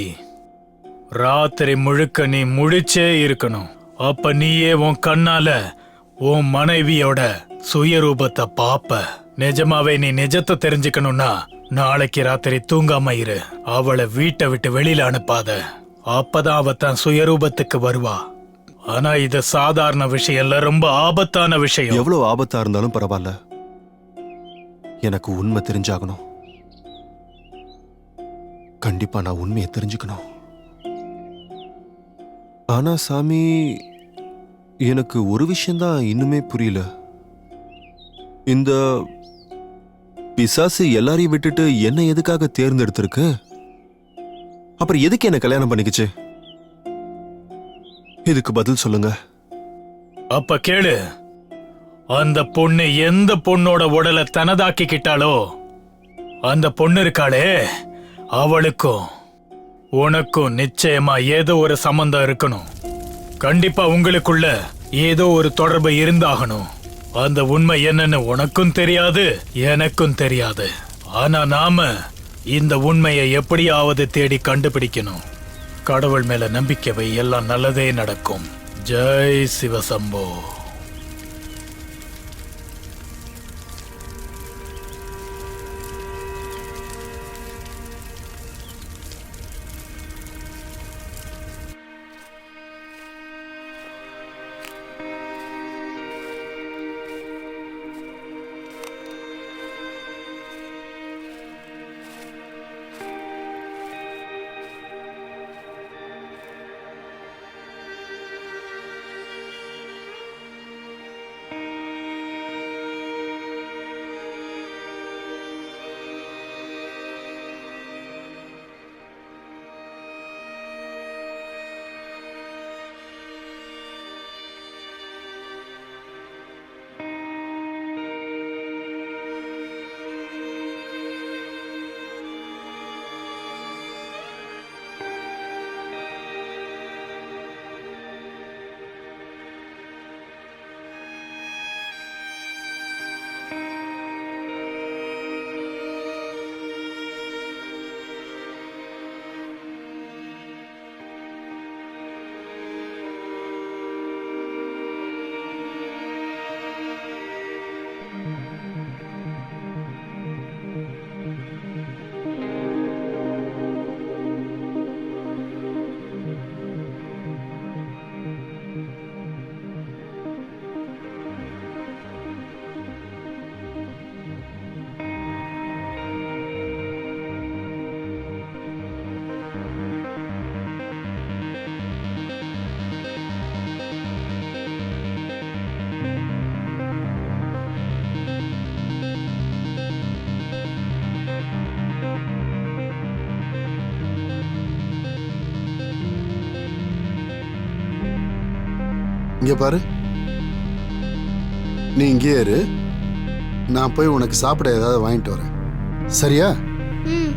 ராத்திரி முழுக்க நீ முழிச்சே இருக்கணும். அப்ப நீயே உன் கண்ணால உன் மனைவியோட சுயரூபத்தை பாப்ப. நிஜமாவே நீ நிஜத்தை தெரிஞ்சுக்கணும்னா நாளைக்கு ராத்திரி தூங்காம இரு. அவளை வீட்டை விட்டு வெளியில அனுப்பாத. அப்பதான் அவ தன் சுயரூபத்துக்கு வருவா. ஆனா இது சாதாரண விஷயம் இல்ல, ரொம்ப ஆபத்தான விஷயம். எவ்வளவு ஆபத்தா இருந்தாலும் பரவாயில்ல, எனக்கு உண்மை தெரிஞ்சாகணும். கண்டிப்பா நான் உண்மையை தெரிஞ்சுக்கணும். ஆனா சாமி, எனக்கு ஒரு விஷயம்தான் இன்னுமே புரியல. இந்த பிசாசு எல்லாரையும் விட்டுட்டு என்ன எதுக்காக தேர்ந்தெடுத்திருக்கு? அப்புறம் எதுக்கு என்ன கல்யாணம் பண்ணிக்கிச்சு? இதுக்கு பதில் சொல்லுங்க. அப்ப கேளு. அந்த பொண்ணு எந்த பொண்ணோட உடலை தனதாக்கிக்கிட்டாலோ அந்த பொண்ணு இருக்காளே, அவளுக்கும் உனக்கும் நிச்சயமா ஏதோ ஒரு சம்பந்தம் இருக்கணும். கண்டிப்பா உங்களுக்குள்ள ஏதோ ஒரு தொடர்பு இருந்தாகணும். அந்த உண்மை என்னன்னு உனக்கும் தெரியாது, எனக்கும் தெரியாது. ஆனா நாம இந்த உண்மையை எப்படியாவது தேடி கண்டுபிடிக்கணும். கடவுள் மேல நம்பிக்கை வை, எல்லாம் நல்லதே நடக்கும். ஜெய் சிவசம்போ. இங்க பாரு, நீ இங்கே இரு, நான் போய் உனக்கு சாப்பிட ஏதாவது வாங்கிட்டு வரேன். சரியா? ம்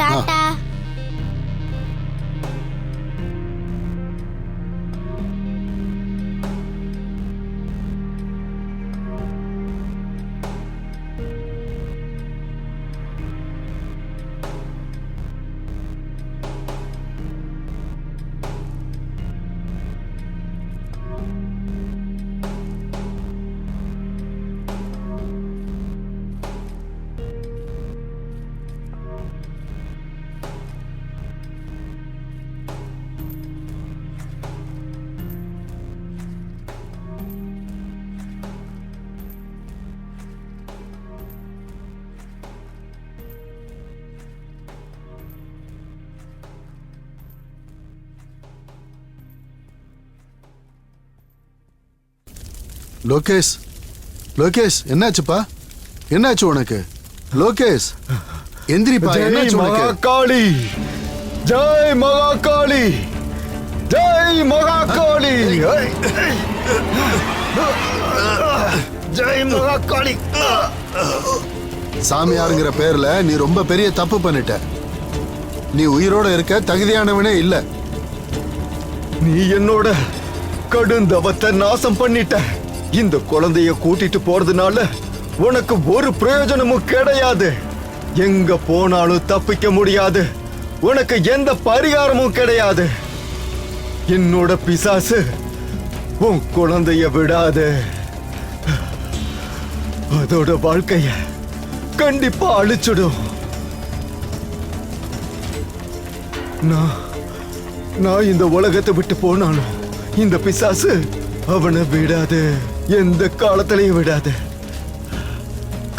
டாடா. லோகேஷ், லோகேஷ் என்னாச்சுப்பா? என்னாச்சு உனக்கு? லோகேஷ் எந்திரிப்பா, என்னாச்சு உனக்கு? மகாகாளி, ஜெய் மகாகாளி, ஜெய் மகாகாளி, ஜெய் மகாகாளி. சாமியாருங்கிற பேர்ல நீ ரொம்ப பெரிய தப்பு பண்ணிட்ட. நீ உயிரோட இருக்க தகுதியானவனே இல்ல. நீ என்னோட கடுந்தவத்தை நாசம் பண்ணிட்ட. இந்த குழந்தைய கூட்டிட்டு போறதுனால உனக்கு ஒரு பிரயோஜனமும் கிடையாது. எங்க போனாலும் தப்பிக்க முடியாது. உனக்கு எந்த பரிகாரமும் கிடையாது. என்னோட பிசாசு உன் குழந்தைய விடாது. அதோட வாழ்க்கைய கண்டிப்பா அழிச்சிடும். நான் இந்த உலகத்தை விட்டு போனாலும் இந்த பிசாசு அவனை விடாது. எந்த காலத்திலையும் விடாது.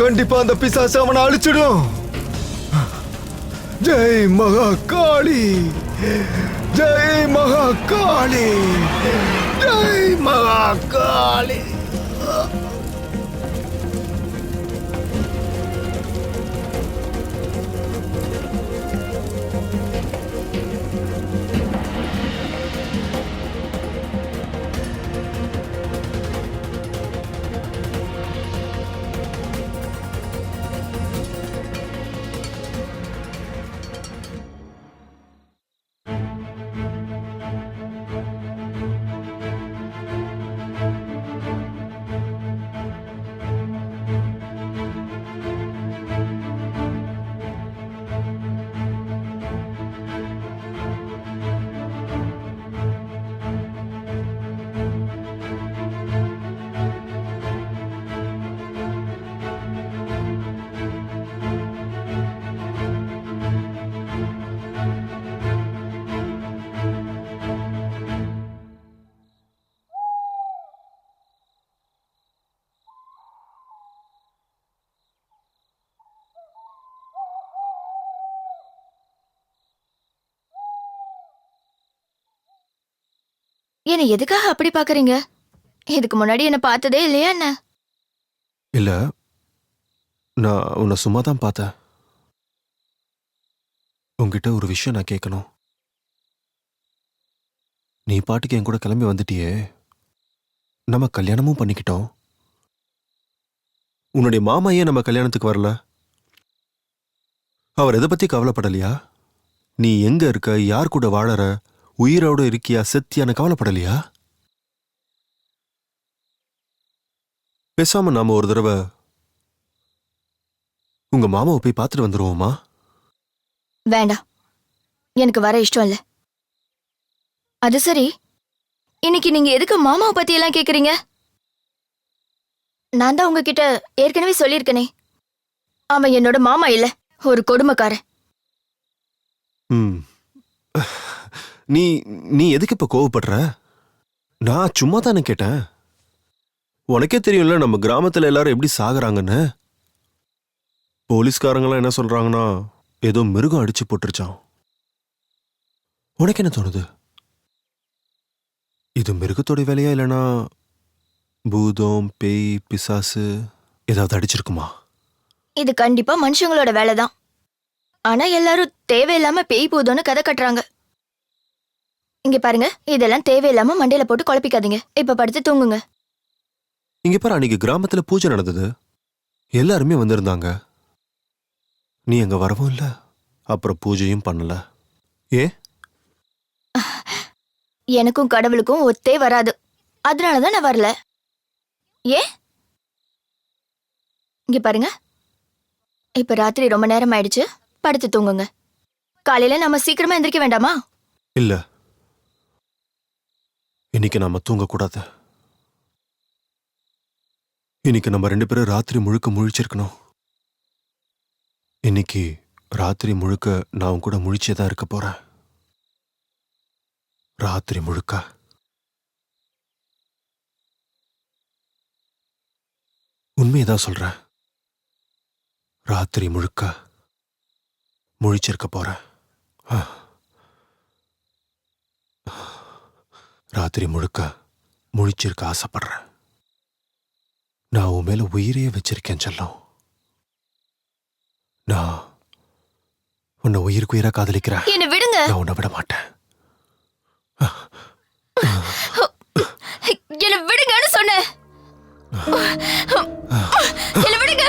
கண்டிப்பா அந்த பிசாசு அவனை அழிச்சிடும். ஜெய் மகாகாளி, ஜெய் மகாகாளி, ஜெய் மகாகாளி. என்ன எதுக்காக அப்படி பாக்குறீங்க? இதுக்கு முன்னாடி என்ன பார்த்ததே இல்லையா என்ன? இல்ல, நான் உன்னை சும்மா தான் பார்த்தேன். உன்கிட்ட ஒரு விஷயம் நான் கேட்கணும். நீ பாட்டுக்கு என் கூட கிளம்பி வந்துட்டியே, நம்ம கல்யாணமும் பண்ணிக்கிட்டோம். உன்னுடைய மாமா ஏன் நம்ம கல்யாணத்துக்கு வரல? அவர் எதை பத்தி கவலைப்படலையா? நீ எங்க இருக்க, யார் கூட வாழற, உயிரோடு இருக்கியா செத்தியான கவலைப்படலையா? பேசாம நாம ஒரு தடவை உங்க மாமாவை போய் பார்த்துட்டு வந்துருவோமா? வேண்டாம், எனக்கு வர இஷ்டம் இல்ல. அது சரி, இன்னைக்கு நீங்க எதுக்கு மாமாவை பத்தி எல்லாம் கேக்குறீங்க? நான் தான் உங்ககிட்ட ஏற்கனவே சொல்லியிருக்கனே, அவன் என்னோட மாமா இல்ல, ஒரு கொடுமைக்காரன். நீ நீ எதுக்கு இப்ப கோவப்படுற? நான் சும்மா தானே கேட்டேன். உனக்கே தெரியும்ல நம்ம கிராமத்துல எல்லாரும் எப்படி சாகுறாங்கன்னு. போலீஸ்காரங்களாம் என்ன சொல்றாங்கன்னா, ஏதோ மிருகம் அடிச்சு போட்டுருச்சான். உனக்கு என்ன தோணுது? இது மிருகத்தோட வேலையா, இல்லைன்னா பூதம், பேய், பிசாசு ஏதாவது அடிச்சிருக்குமா? இது கண்டிப்பா மனுஷங்களோட வேலைதான். ஆனா எல்லாரும் தேவையில்லாம பேய் பூதம்னு கதை கட்டுறாங்க. இங்க பாருங்க, இதெல்லாம் தேவையில்லாம மண்டையில போட்டு குழப்பிக்காதீங்க. இப்ப படுத்து தூங்குங்க. இங்க பாரு, அன்னைக்கு கிராமத்துல பூஜை நடந்தது, எல்லாருமே வந்திருந்தாங்க. நீ அங்க வரவும் இல்ல, அப்புறம் பூஜையும் பண்ணல. ஏ? எனக்கும் கடவுளுக்கும் ஒத்தே வராது, அதனாலதான் நான் வரல. ஏ இங்க பாருங்க, இப்ப ராத்திரி ரொம்ப நேரம் ஆயிடுச்சு, படுத்து தூங்குங்க. காலையில நாம சீக்கிரமா எந்திரிக்க வேண்டாமா? இல்ல, இன்னைக்கு நாம தூங்கக்கூடாது. இன்னைக்கு நம்ம 2 பேரும் ராத்திரி முழுக்க முழிச்சிருக்கணும். இன்னைக்கு ராத்திரி முழுக்க நான் உன் கூட முழிச்சேதான் இருக்க போறேன். ராத்திரி முழுக்க. உண்மையதான் சொல்றேன். ராத்திரி முழுக்க முழிச்சிருக்க போறேன். ராத்திரி முழுக்க முழிச்சிருக்க ஆசைப்படுறேன். நான் உன் மேல உயிரையே வச்சிருக்கேன் செல்லம். நான் உன்னை உயிருக்கு உயிரா காதலிக்கிறேன். என்ன விடுங்க. நான் உன்னை விட மாட்டேன். என்ன விடுங்கன்னு சொன்னேன். என்ன விடுங்க.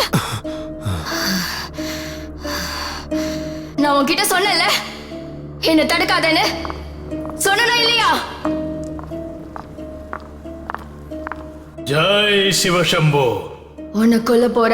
நான் உன்கிட்ட சொன்னேன்ல, என்ன தடுக்காதேன்னு. சொன்னா இல்லையா? ஜெய் சிவசம்போ. உன்னை கொல்ல போற.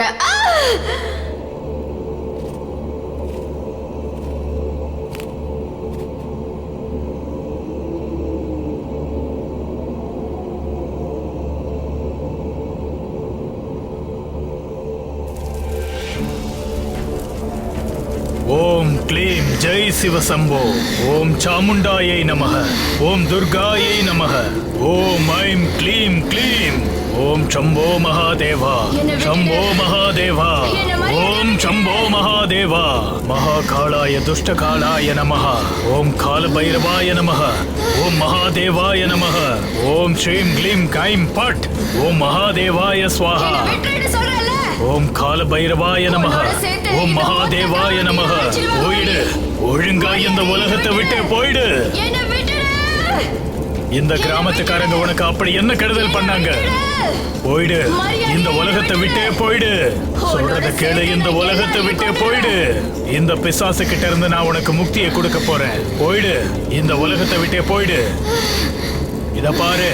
ஓம் க்ளீம் ஜெய் சிவசம்போ. ஓம் சாமுண்டாயை நமக. ஓம் துர்காயை நமக. ஓம் ஐம் க்ளீம் க்ளீம். ஓம் சம்போ மகாதேவா. சம்போ மகாதேவா. ஓம் சம்போ மகாதேவா. மகாகாளாய துஷ்டகாளாய நமக. ஓம் காலபைரவாய நமக. ஓம் மகாதேவாய நமக. ஓம் ஸ்ரீம் க்ளீம் கைம் பட். ஓம் மகாதேவாய ஸ்வாஹா. ஓம் காலபைரவாய நமக. ஓம் மகாதேவாய நமக. போயிடு, ஒழுங்கா இந்த உலகத்தை விட்டு போயிடு. இந்த கிராமத்துக்காரங்க உனக்கு அப்படி என்ன கெடுதல் பண்ணாங்க? போயிடு, இந்த உலகத்தை விட்டே போயிடு. சொல்றத கேளு, இந்த உலகத்தை விட்டே போயிடு. இந்த பிசாசு கிட்ட இருந்து நான் உனக்கு முக்தியை கொடுக்க போறேன். போயிடு, இந்த உலகத்தை விட்டே போயிடு. இத பாரு,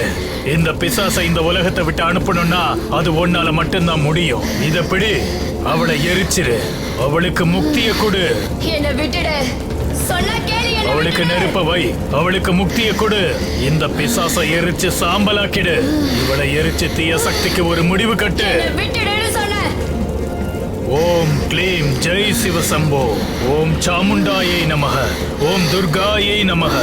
இந்த பிசாசை இந்த உலகத்தை விட்டு அனுப்பணும்னா அது ஒன்னால மட்டும்தான் முடியும். இத பிடி, அவளை எரிச்சிரு, அவளுக்கு முக்தியை கொடு. என்ன விட்டுடு. சொன்னா கேளு. அவளுக்கு நெருப்ப வை, அவளுக்கு முக்தியை கொடு. இந்த பிசாசை எரிச்சு சாம்பலாக்கிடு. இவளை எரிச்சு தீய சக்திக்கு ஒரு முடிவு கட்டு. விட்டுடுன்னு சொன்னேன். ஓம் க்ளீம் ஜெய் சிவசம்போ. ஓம் சாமுண்டாயை நமக. ஓம் துர்காயை நமக.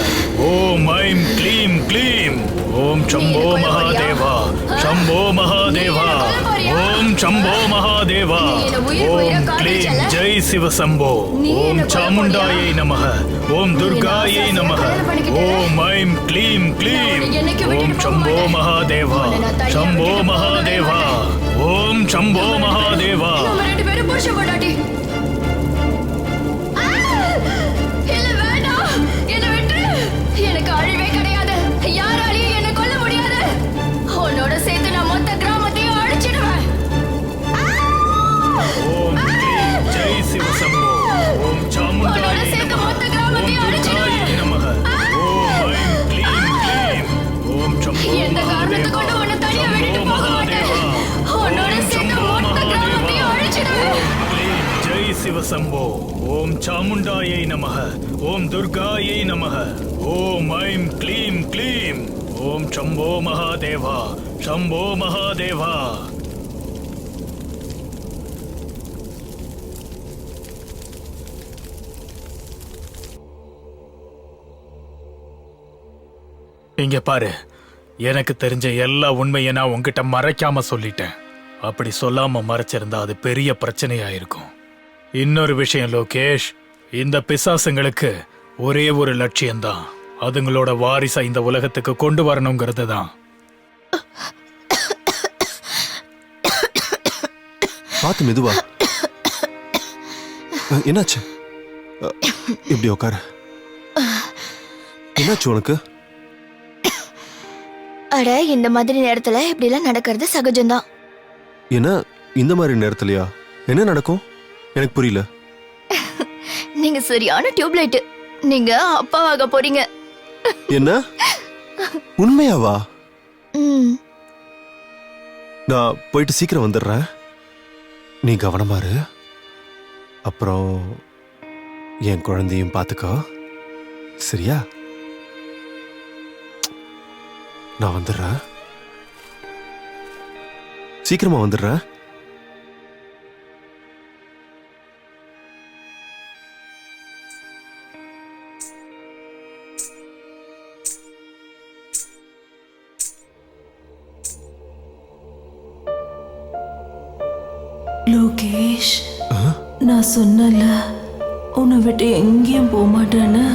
ஓம் ஐம் க்ளீம் க்ளீம். ஓம் சம்போ மகாதேவா. சம்போ மகாதேவா. ஓம் சம்போ மகாதேவா. ஓம் க்ளீம் ஜெய் சிவசம்போ. ஓம் சாமுண்டாயை நமக. ஓம் துர்காயை நமக. ஓம் ஐம் க்ளீம் க்ளீம். ஓம் சம்போ மகாதேவா. சம்போ மகாதேவா. ஓம் சம்போ மகாதேவா. புருஷ பொண்டாட்டி. இல்ல வேண்டாம், என்ன விட்டு. எனக்கு அழிவே கிடையாது, யாராலையும் என்ன கொல்ல முடியாது. உன்னோட சேர்த்து நான் மொத்த கிராமத்தையும் அழிச்சிடுவேன். ஓம் க்ளீம் ஜெய் சிவசம்போ. ஓம் சாமுண்டாயை நமக. ஓம் துர்காயை நமக. ஓம் ஐம் க்ளீம் க்ளீம். ஓம் சம்போ எந்த காரணத்தை கொண்டு உன்னை தனியா விட்டுட்டு போக மாட்டேன். உன்னோட சேர்த்து மொத்த கிராமத்தையும் அழிச்சிடுவேன். ஜெய் சிவசம்போ. ஓம் சாமுண்டாயை நமக. ஓம் துர்காயை நமக. ஓம் ஐம் க்ளீம் க்ளீம். ஓம் சம்போ மகாதேவா. சம்போ மகாதேவா. இங்க பாரு, எனக்கு தெரிஞ்ச எல்லா உண்மையை நான் உன்கிட்ட மறைக்காம சொல்லிட்டேன். அப்படி சொல்லாம மறைச்சிருந்தா அது பெரிய பிரச்சனையா இருக்கும். இன்னொரு விஷயம் லோகேஷ், இந்த பிசாசுங்களுக்கு ஒரே ஒரு லட்சியம்தான், அதுங்களோட வாரிசை இந்த உலகத்துக்கு கொண்டு வரணுங்கிறது தான். பார்த்து மெதுவா. என்னாச்சு? இப்படி உட்கார. என்னாச்சு உனக்கு? அட இந்த மாதிரி நேரத்துல இப்படி எல்லாம் நடக்கிறது சகஜம்தான். என்ன இந்த மாதிரி நேரத்துலயா? என்ன நடக்கும் எனக்கு புரியல. நீங்க சரியான டியூப்லைட். நீங்க அப்பாவாக போறீங்க. என்ன உண்மையாவா? ம். நான் போயிட்டு சீக்கிரம் வந்துடுறேன். நீ கவனமா இரு. அப்புறம் என் குழந்தையும் பார்த்துக்கோ, சரியா? நான் வந்துடுறேன், சீக்கிரமா வந்துடுறேன். லோகேஷ், நான் சொன்னல உன்னை விட்டு எங்கேயும் போக மாட்டேன்னு.